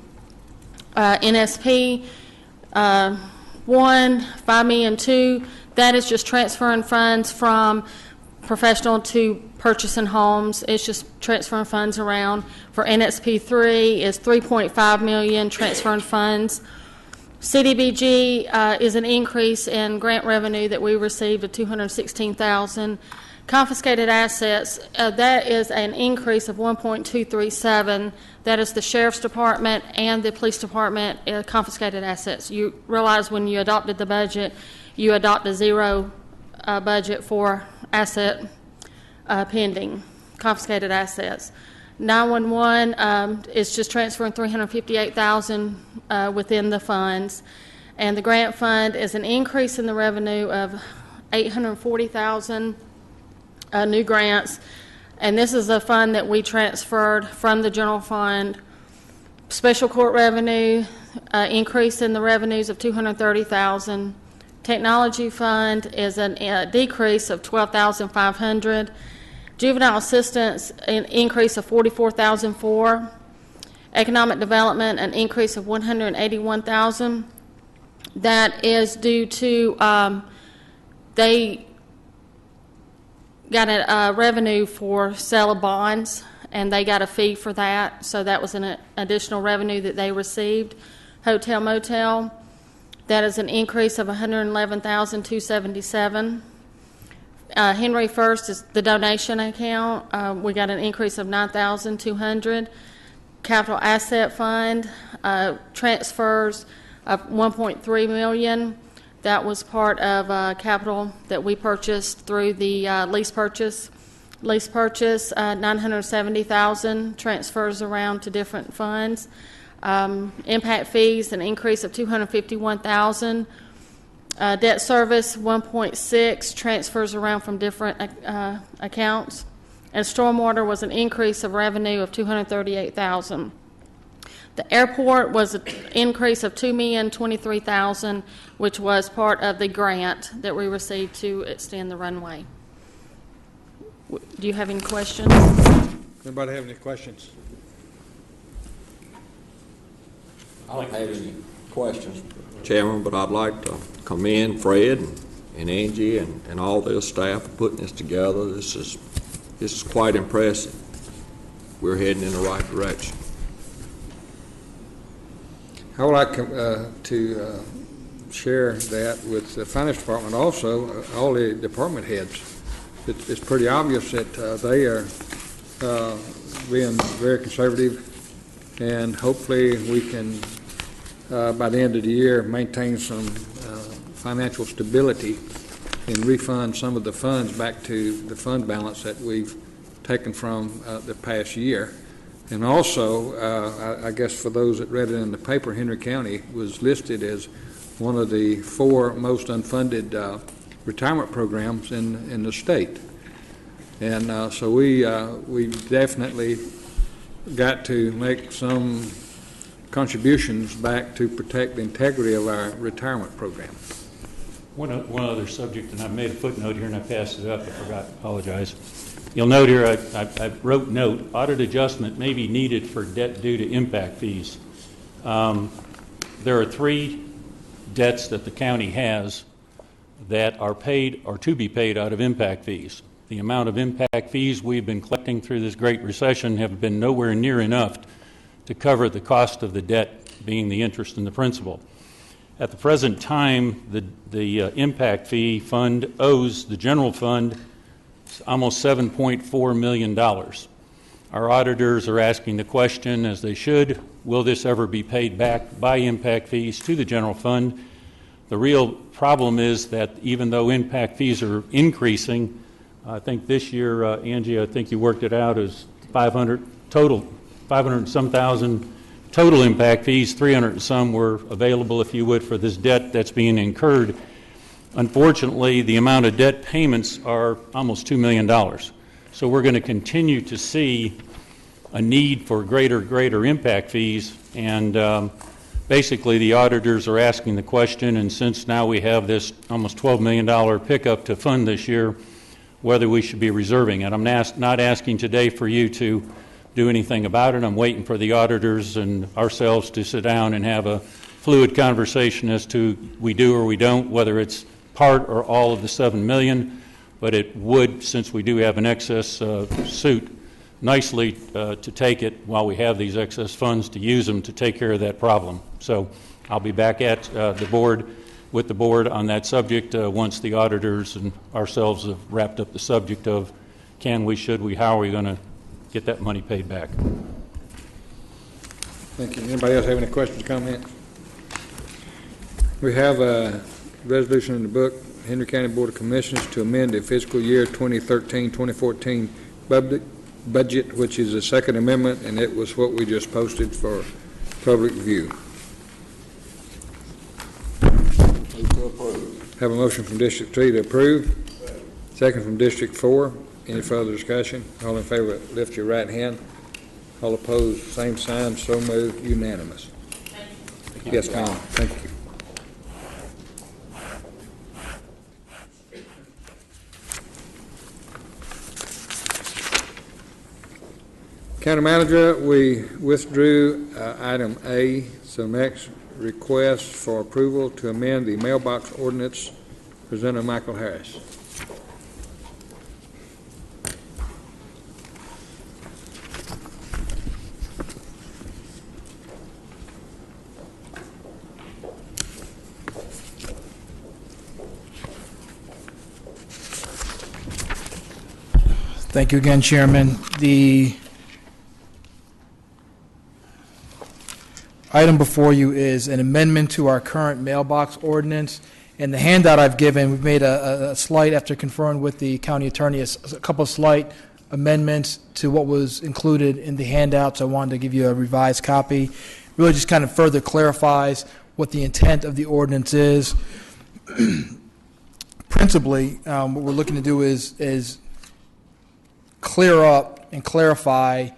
NSP 1, $5,000,002, that is just transferring funds from professional to purchasing homes. It's just transferring funds around. For NSP 3 is $3.5 million transferring funds. CDBG is an increase in grant revenue that we received of $216,000. Confiscated assets, that is an increase of $1.237. That is the Sheriff's Department and the Police Department confiscated assets. You realize when you adopted the budget, you adopt a zero budget for asset pending, confiscated assets. 911 is just transferring $358,000 within the funds. And the grant fund is an increase in the revenue of $840,000. New grants, and this is a fund that we transferred from the general fund. Special court revenue, increase in the revenues of $230,000. Technology fund is a decrease of $12,500. Juvenile assistance, an increase of $44,004. Economic development, an increase of $181,000. That is due to they got a revenue for sale of bonds, and they got a fee for that, so that was an additional revenue that they received. Hotel motel, that is an increase of $111,277. Henry First is the donation account. We got an increase of $9,200. Capital asset fund transfers of $1.3 million. That was part of capital that we purchased through the lease purchase. Lease purchase, $970,000 transfers around to different funds. Impact fees, an increase of $251,000. Debt service, $1.6 transfers around from different accounts. And stormwater was an increase of revenue of $238,000. The airport was an increase of $2,023,000, which was part of the grant that we received to extend the runway. Do you have any questions? Anybody have any questions? I don't have any questions, Chairman, but I'd like to commend Fred and Angie and all their staff for putting this together. This is quite impressive. We're heading in the right direction. I would like to share that with the finance department also, all the department heads. It's pretty obvious that they are being very conservative, and hopefully we can, by the end of the year, maintain some financial stability and refund some of the funds back to the fund balance that we've taken from the past year. And also, I guess for those that read it in the paper, Henry County was listed as one of the 4 most unfunded retirement programs in the state. And so we definitely got to make some contributions back to protect the integrity of our retirement program. One other subject, and I made a footnote here and I passed it up. I forgot. Apologize. You'll note here I wrote note, audit adjustment may be needed for debt due to impact fees. There are 3 debts that the county has that are paid or to be paid out of impact fees. The amount of impact fees we've been collecting through this Great Recession have been nowhere near enough to cover the cost of the debt, being the interest and the principal. At the present time, the impact fee fund owes the general fund almost $7.4 million. Our auditors are asking the question, as they should, will this ever be paid back by impact fees to the general fund? The real problem is that even though impact fees are increasing, I think this year, Angie, I think you worked it out as 500 and some thousand total impact fees, 300 and some were available, if you would, for this debt that's being incurred. Unfortunately, the amount of debt payments are almost $2 million. So we're going to continue to see a need for greater impact fees, and basically the auditors are asking the question, and since now we have this almost $12 million pickup to fund this year, whether we should be reserving it. I'm not asking today for you to do anything about it. I'm waiting for the auditors and ourselves to sit down and have a fluid conversation as to we do or we don't, whether it's part or all of the $7 million, but it would, since we do have an excess suit, nicely to take it while we have these excess funds to use them to take care of that problem. So I'll be back at with the board on that subject once the auditors and ourselves have wrapped up the subject of can we, should we, how are we going to get that money paid back. Thank you. Anybody else have any questions, comments? We have a resolution in the book, Henry County Board of Commissioners, to amend the fiscal year 2013-2014 budget, which is the second amendment, and it was what we just posted for public view. Move to approve. Have a motion from District 3 to approve. Second from District 4. Any further discussion? All in favor, lift your right hand. All opposed, same sign. So moved. Unanimous. Thank you. Yes, ma'am. Thank you. County Manager, we withdrew item A, so next request for approval to amend the mailbox ordinance, Presenter Michael Harris. Thank you again, Chairman. The item before you is an amendment to our current mailbox ordinance. In the handout I've given, we've made a slight, after conferring with the county attorney, a couple of slight amendments to what was included in the handout, so I wanted to give you a revised copy. Really just kind of further clarifies what the intent of the ordinance is. Principally, what we're looking to do is clear up and clarify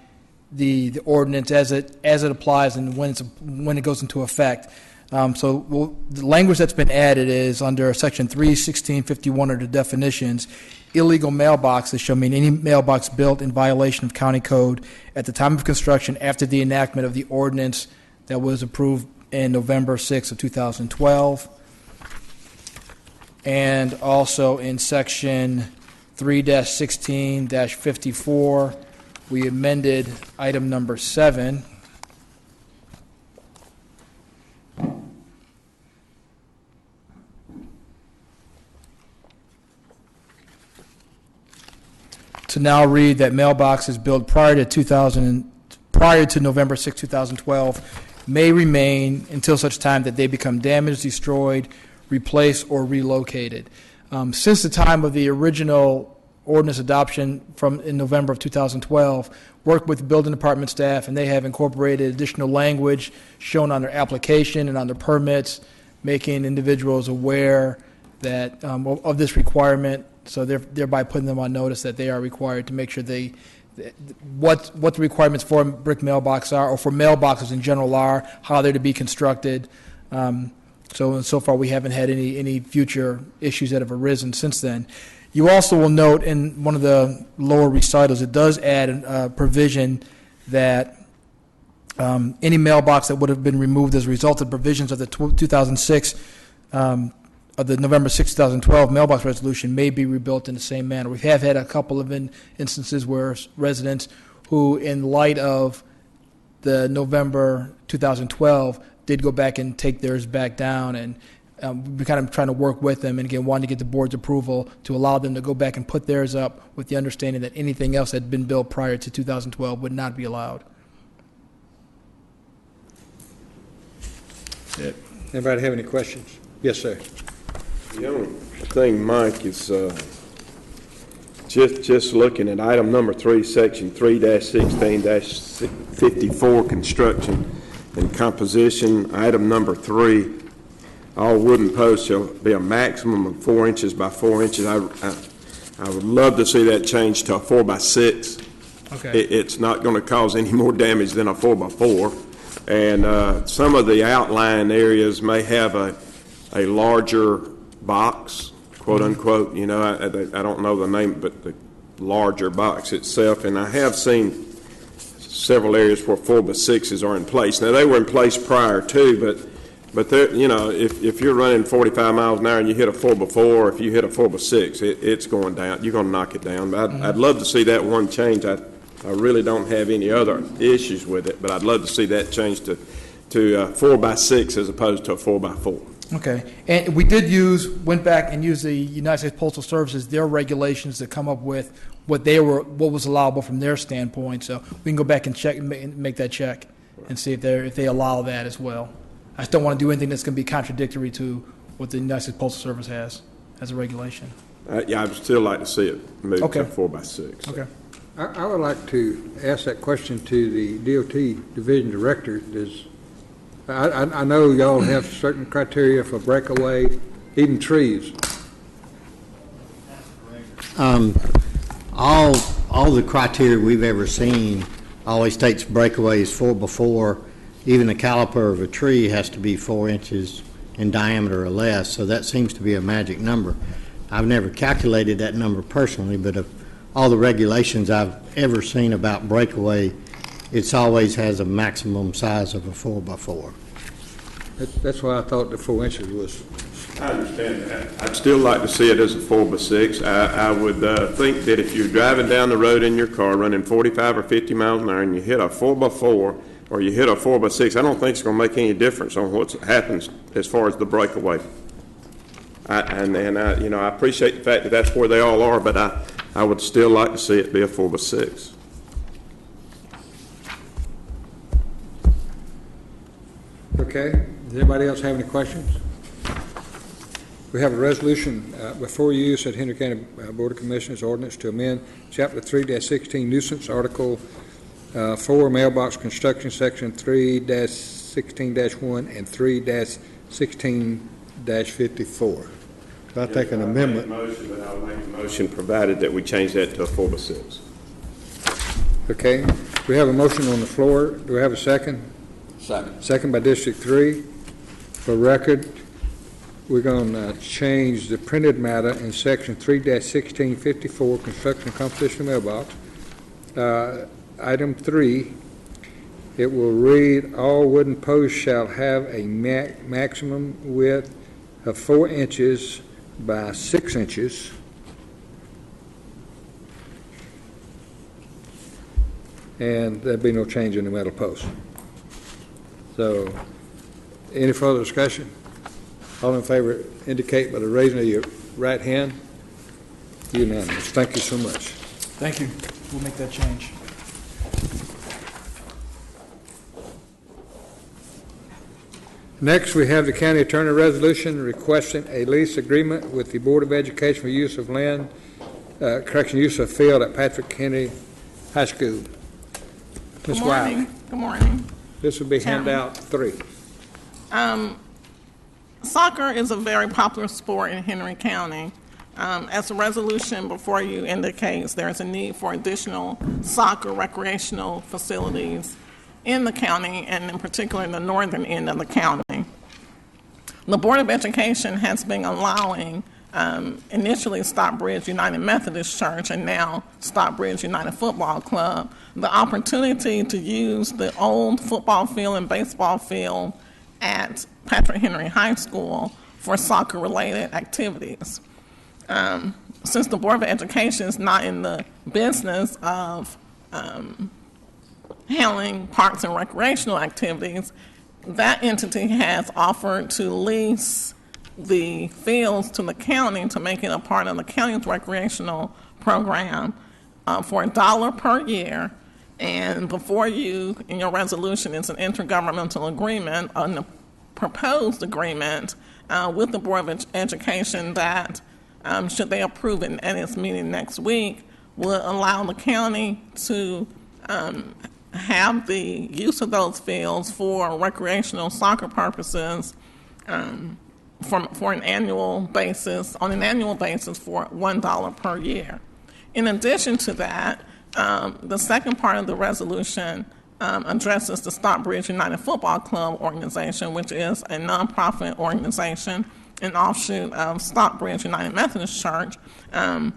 the ordinance as it applies and when it goes into effect. The language that's been added is under Section 31651 under definitions, illegal mailboxes shall mean any mailbox built in violation of county code at the time of construction after the enactment of the ordinance that was approved in November 6 of 2012. And also in Section 3-16-54, we amended item number 7. To now read that mailboxes built prior to November 6, 2012 may remain until such time that they become damaged, destroyed, replaced, or relocated. Since the time of the original ordinance adoption in November of 2012, worked with the building department staff, and they have incorporated additional language shown on their application and on their permits, making individuals aware that of this requirement, so thereby putting them on notice that they are required to make sure what the requirements for a brick mailbox are, or for mailboxes in general are, how they're to be constructed. So far we haven't had any future issues that have arisen since then. You also will note in one of the lower recitals, it does add a provision that any mailbox that would have been removed as a result of provisions of the 2006 of the November 6, 2012 mailbox resolution may be rebuilt in the same manner. We have had a couple of instances where residents who, in light of the November 2012, did go back and take theirs back down, and we're kind of trying to work with them, and again, wanting to get the board's approval to allow them to go back and put theirs up with the understanding that anything else that had been built prior to 2012 would not be allowed. Anybody have any questions? Yes, sir. The only thing, Mike, is just looking at item number 3, section 3-16-54, construction and composition, item number 3, all wooden posts shall be a maximum of 4 inches by 4 inches. I would love to see that change to a 4 by 6. Okay. It's not going to cause any more damage than a 4 by 4. And some of the outlying areas may have a larger box, quote unquote. You know, I don't know the name, but the larger box itself. And I have seen several areas where 4 by 6s are in place. Now, they were in place prior too, but you know, if you're running 45 miles an hour and you hit a 4 by 4, if you hit a 4 by 6, it's going down. You're going to knock it down. But I'd love to see that one change. I really don't have any other issues with it, but I'd love to see that change to 4 by 6 as opposed to a 4 by 4. Okay, and we went back and used the United States Postal Service's, their regulations to come up with what was allowable from their standpoint. So we can go back and check and make that check and see if they allow that as well. I just don't want to do anything that's going to be contradictory to what the United States Postal Service has as a regulation. Yeah, I'd still like to see it move Okay. to 4 by 6. Okay. I would like to ask that question to the DOT Division Director. I know y'all have certain criteria for breakaway, even trees. All the criteria we've ever seen always takes breakaways 4 by 4. Even the caliper of a tree has to be 4 inches in diameter or less, so that seems to be a magic number. I've never calculated that number personally, but of all the regulations I've ever seen about breakaway, it's always has a maximum size of a 4 by 4. That's why I thought the 4 inches was. I understand that. I'd still like to see it as a 4 by 6. I would think that if you're driving down the road in your car running 45 or 50 miles an hour and you hit a 4 by 4 or you hit a 4 by 6, I don't think it's going to make any difference on what happens as far as the breakaway. I appreciate the fact that that's where they all are, but I would still like to see it be a 4 by 6. Okay. Does anybody else have any questions? We have a resolution before you, said Henry County Board of Commissioners ordinance to amend Chapter 3-16 nuisance, Article 4 mailbox construction, Section 3-16-1 and 3-16-54. So I take an amendment. I'll make a motion provided that we change that to a 4 by 6. Okay. We have a motion on the floor. Do we have a second? Second. Second by District 3. For record, we're going to change the printed matter in section 3-1654, construction and competition mailbox. Item 3, it will read, all wooden posts shall have a maximum width of 4 inches by 6 inches. And there'd be no change in the metal post. So, any further discussion? All in favor indicate by the raising of your right hand. Unanimous. Thank you so much. Thank you. We'll make that change. Next, we have the county attorney resolution requesting a lease agreement with the Board of Education for use of land, use of field at Patrick Henry High School. Ms. Wiley. Good morning. This will be handout 3. Soccer is a very popular sport in Henry County. As the resolution before you indicates, there is a need for additional soccer recreational facilities in the county, and in particular in the northern end of the county. The Board of Education has been allowing initially Stockbridge United Methodist Church and now Stockbridge United Football Club the opportunity to use the old football field and baseball field at Patrick Henry High School for soccer-related activities. Since the Board of Education is not in the business of handling parks and recreational activities, that entity has offered to lease the fields to the county to make it a part of the county's recreational program for $1 per year. And before you, in your resolution, is an intergovernmental agreement, a proposed agreement with the Board of Education that, should they approve it at its meeting next week, will allow the county to have the use of those fields for recreational soccer purposes for an annual basis, on an annual basis for $1 per year. In addition to that, the second part of the resolution addresses the Stockbridge United Football Club organization, which is a nonprofit organization, an offshoot of Stockbridge United Methodist Church. It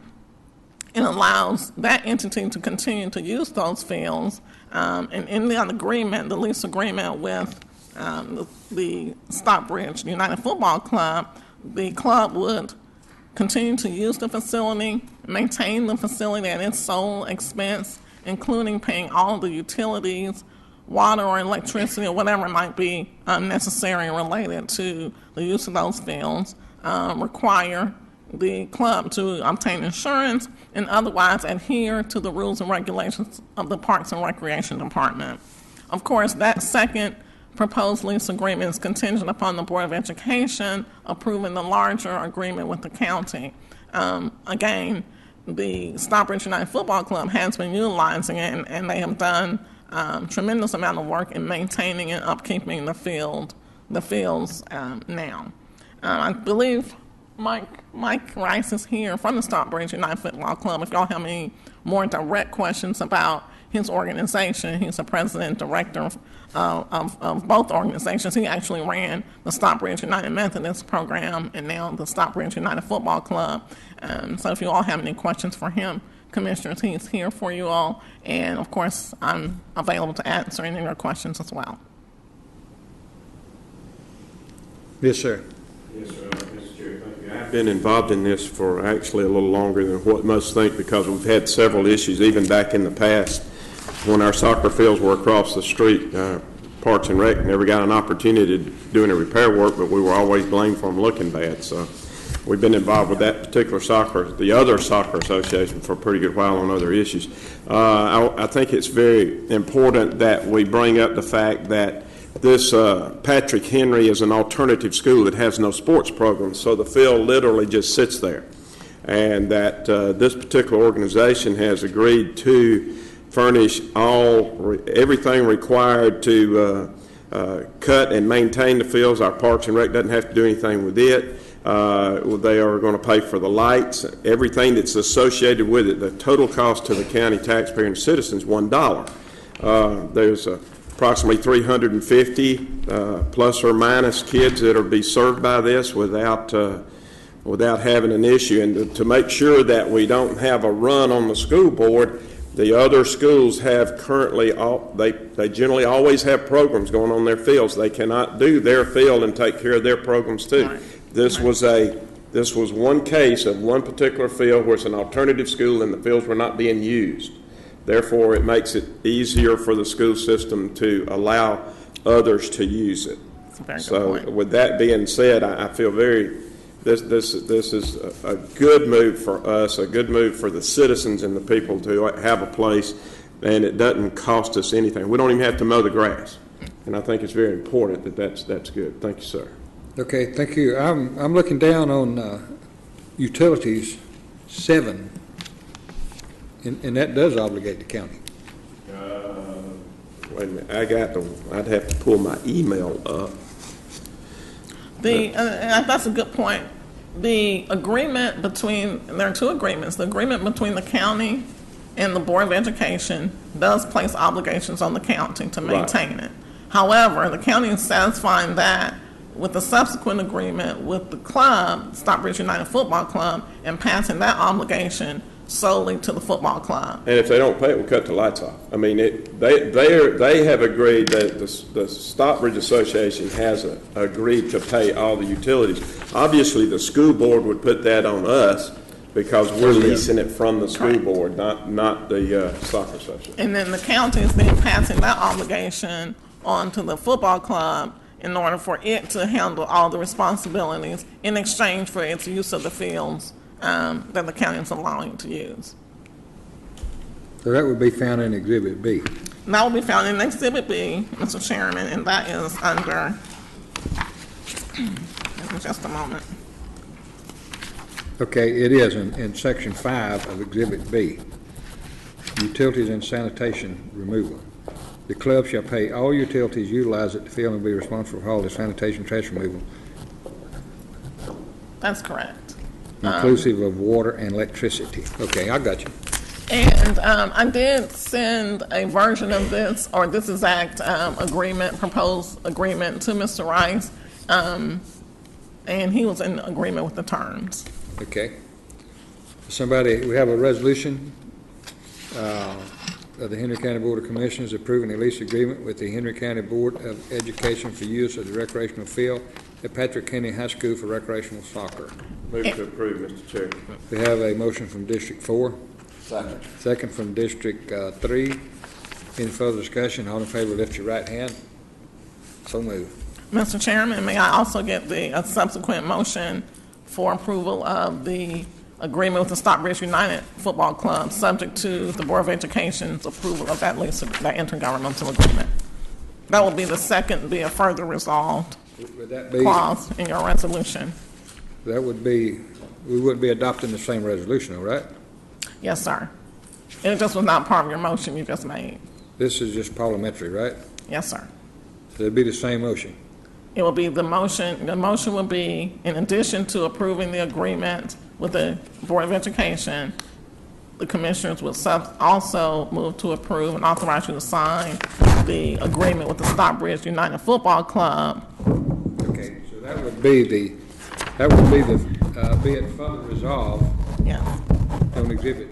allows that entity to continue to use those fields. And in the agreement, the lease agreement with the Stockbridge United Football Club, the club would continue to use the facility, maintain the facility at its sole expense, including paying all the utilities, water or electricity or whatever might be necessary related to the use of those fields, require the club to obtain insurance and otherwise adhere to the rules and regulations of the Parks and Recreation Department. Of course, that second proposed lease agreement is contingent upon the Board of Education approving the larger agreement with the county. Again, the Stockbridge United Football Club has been utilizing it, and they have done tremendous amount of work in maintaining and upkeeping the fields now. I believe Mike Rice is here from the Stockbridge United Football Club. If y'all have any more direct questions about his organization, he's the president and director of both organizations. He actually ran the Stockbridge United Methodist program and now the Stockbridge United Football Club. So if you all have any questions for him, Commissioners, he's here for you all. And of course, I'm available to answer any of your questions as well. Yes, sir. Yes, sir. Mr. Chair, thank you. I've been involved in this for actually a little longer than what most think, because we've had several issues, even back in the past, when our soccer fields were across the street. Parks and Rec never got an opportunity to do any repair work, but we were always blamed for them looking bad. So we've been involved with that particular the other soccer association, for a pretty good while on other issues. I think it's very important that we bring up the fact that this Patrick Henry is an alternative school that has no sports program, so the field literally just sits there. And that this particular organization has agreed to furnish everything required to cut and maintain the fields. Our Parks and Rec doesn't have to do anything with it. They are going to pay for the lights, everything that's associated with it. The total cost to the county taxpayer and citizens, $1. There's approximately 350 plus or minus kids that will be served by this without having an issue. And to make sure that we don't have a run on the school board, the other schools have currently, they generally always have programs going on their fields. They cannot do their field and take care of their programs too. Right. This was one case of one particular field where it's an alternative school and the fields were not being used. Therefore, it makes it easier for the school system to allow others to use it. So with that being said, I feel this is a good move for us, a good move for the citizens and the people to have a place, and it doesn't cost us anything. We don't even have to mow the grass, and I think it's very important that that's good. Thank you, sir. Okay, thank you. I'm looking down on utilities 7, and that does obligate the county. Wait a minute, I'd have to pull my email up. That's a good point. The agreement there are 2 agreements. The agreement between the county and the Board of Education does place obligations on the county to maintain it. However, the county is satisfying that with the subsequent agreement with the club, Stockbridge United Football Club, and passing that obligation solely to the football club. And if they don't pay it, we'll cut the lights off. I mean, they have agreed that the Stockbridge Association has agreed to pay all the utilities. Obviously, the school board would put that on us because we're leasing it from the school board, not the soccer association. And then the county is then passing that obligation on to the football club in order for it to handle all the responsibilities in exchange for its use of the fields that the county is allowing to use. So that would be found in Exhibit B. That will be found in Exhibit B, Mr. Chairman, and that is under, just a moment. Okay, it is in Section 5 of Exhibit B, utilities and sanitation removal. The club shall pay all utilities utilized at the field and be responsible for all the sanitation trash removal. That's correct. Inclusive of water and electricity. Okay, I got you. And I did send a version of this, or this exact proposed agreement to Mr. Rice, and he was in agreement with the terms. Okay. We have a resolution of the Henry County Board of Commissioners approving a lease agreement with the Henry County Board of Education for use of the recreational field at Patrick County High School for recreational soccer. Move to approve, Mr. Chair. We have a motion from District 4. Second. Second from District 3. Any further discussion? All in favor, lift your right hand. So moved. Mr. Chairman, may I also get a subsequent motion for approval of the agreement with the Stockbridge United Football Club, subject to the Board of Education's approval of that lease, that intergovernmental agreement? That will be the second, be a further resolved clause in your resolution. That would be, we wouldn't be adopting the same resolution, all right? Yes, sir. It just was not part of your motion you just made. This is just parliamentary, right? Yes, sir. So it'd be the same motion. It will be the motion will be, in addition to approving the agreement with the Board of Education, the commissioners will also move to approve and authorize you to sign the agreement with the Stockbridge United Football Club. Okay, so that would be the be it further resolved. Yes. On Exhibit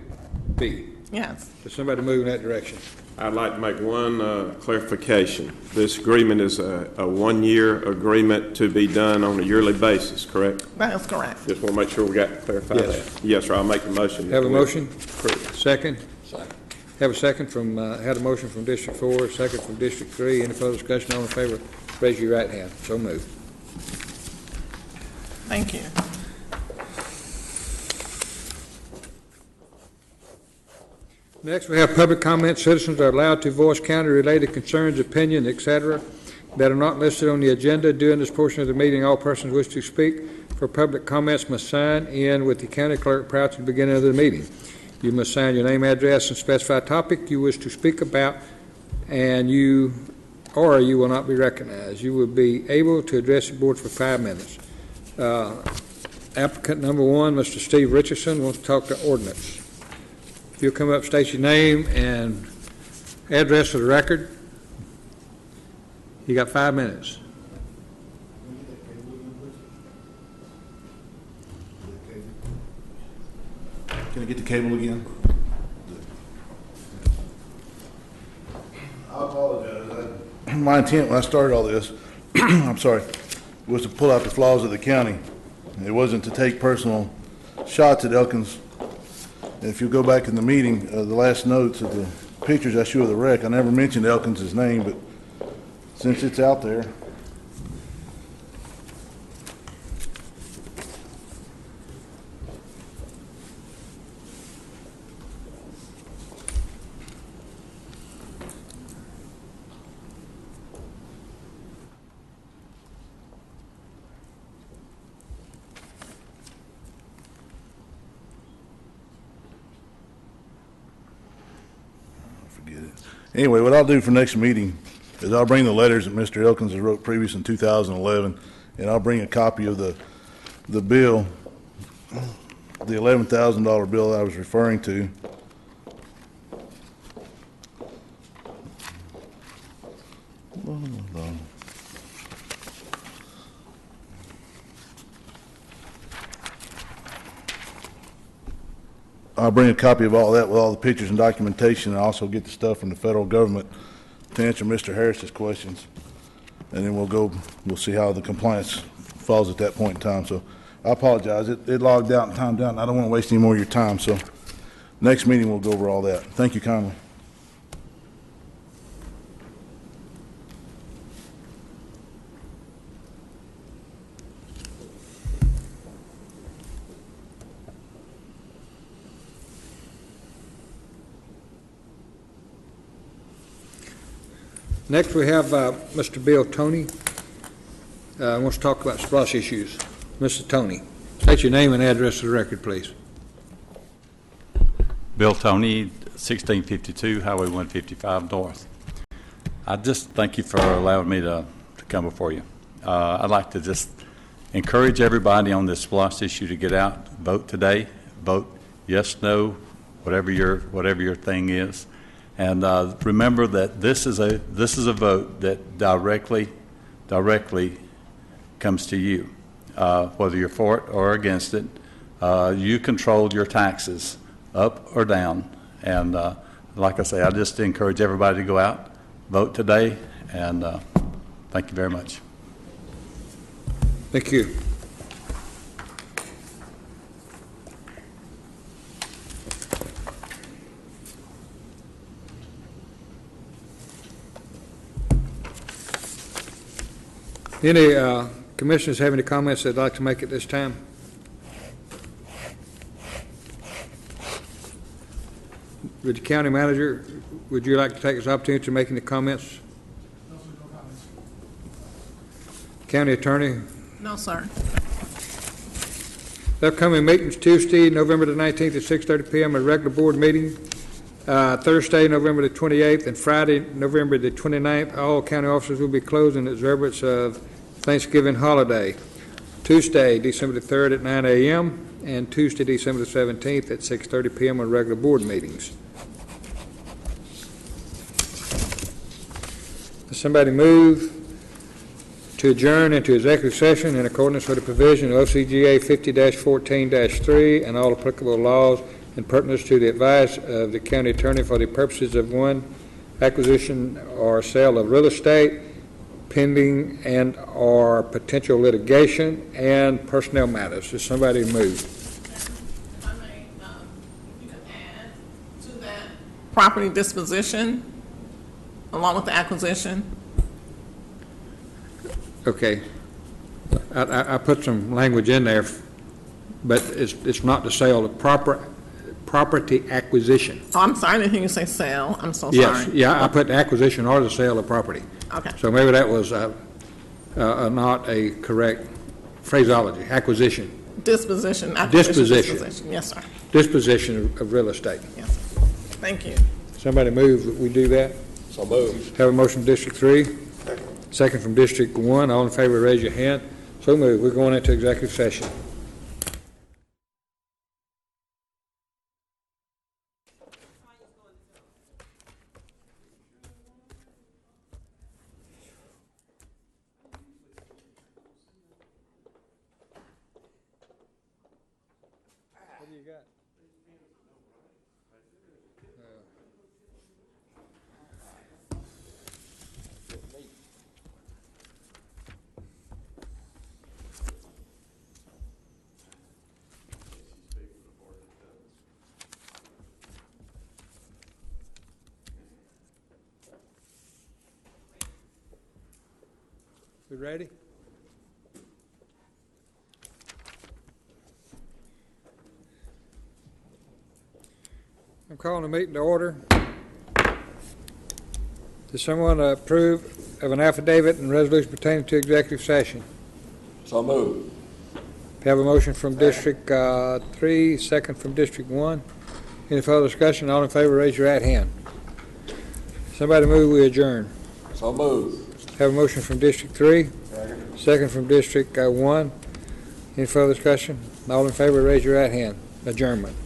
B. Yes. Does somebody move in that direction? I'd like to make one clarification. This agreement is a one-year agreement to be done on a yearly basis, correct? That is correct. Just want to make sure we got to clarify that. Yes, sir. I'll make the motion. Have a motion? Second? Second. Have a second from, had a motion from District 4, second from District 3. Any further discussion? All in favor, raise your right hand. So moved. Thank you. Next, we have public comment. Citizens are allowed to voice county-related concerns, opinions, etc., that are not listed on the agenda. During this portion of the meeting, all persons wish to speak for public comments must sign in with the county clerk prior to the beginning of the meeting. You must sign your name, address, and specify topic you wish to speak about, and you will not be recognized. You will be able to address the board for 5 minutes. Applicant number 1, Mr. Steve Richardson, wants to talk to Ordinance. If you'll come up, state your name and address for the record. You got 5 minutes. Can I get the cable again? I apologize. My intent when I started all this, I'm sorry, was to pull out the flaws of the county. It wasn't to take personal shots at Elkins. If you go back in the meeting, the last notes of the pictures I show of the wreck, I never mentioned Elkins' name, but since it's out there, anyway, what I'll do for next meeting is I'll bring the letters that Mr. Elkins has wrote previous in 2011, and I'll bring a copy of the bill, the $11,000 bill I was referring to. I'll bring a copy of all that with all the pictures and documentation, and also get the stuff from the federal government to answer Mr. Harris's questions. And then we'll see how the compliance falls at that point in time. So I apologize. It logged out and timed out, and I don't want to waste any more of your time. So next meeting, we'll go over all that. Thank you kindly. Next, we have Mr. Bill Toney. Wants to talk about SPLOST issues. Mr. Toney, state your name and address to the record, please. Bill Toney, 1652 Highway 155 North. I just thank you for allowing me to come before you. I'd like to just encourage everybody on this SPLOST issue to get out, vote today, vote yes, no, whatever your thing is. And remember that this is a vote that directly comes to you, whether you're for it or against it. You control your taxes, up or down. And like I say, I just encourage everybody to go out, vote today, and thank you very much. Thank you. Any commissioners have any comments they'd like to make at this time? Would the county manager, would you like to take this opportunity to make any comments? No, sir, no comments. County attorney? No, sir. The upcoming meetings Tuesday, November the 19th at 6:30 p.m. a regular board meeting. Thursday, November the 28th, and Friday, November the 29th. All county offices will be closed in observance of Thanksgiving holiday. Tuesday, December the 3rd at 9 a.m., and Tuesday, December the 17th at 6:30 p.m. on regular board meetings. Does somebody move to adjourn into executive session in accordance with the provision of OCGA 50-14-3 and all applicable laws and pertinence to the advice of the county attorney for the purposes of one, acquisition or sale of real estate, pending and or potential litigation, and personnel matters. Does somebody move? If I may, you can add to that property disposition along with the acquisition. Okay. I put some language in there, but it's not the sale of property acquisition. Oh, I'm sorry, I didn't hear you say sale. I'm so Yes, sorry. yeah, I put acquisition or the sale of property. Okay. So maybe that was not a correct phraseology. Acquisition. Disposition. Disposition. Yes, sir. Disposition of real estate. Yes, sir. Thank you. Somebody move that we do that? So moved. Have a motion from District 3. Second from District 1. All in favor, raise your hand. So moved. We're going into executive session. you got? We ready? I'm calling the meeting to order. Does someone approve of an affidavit and resolution pertaining to executive session? So moved. We have a motion from District 3, second from District 1. Any further discussion? All in favor, raise your right hand. Somebody move, we adjourn. So moved. Have a motion from District 3, second from District 1. Any further discussion? All in favor, raise your right hand. Adjournment.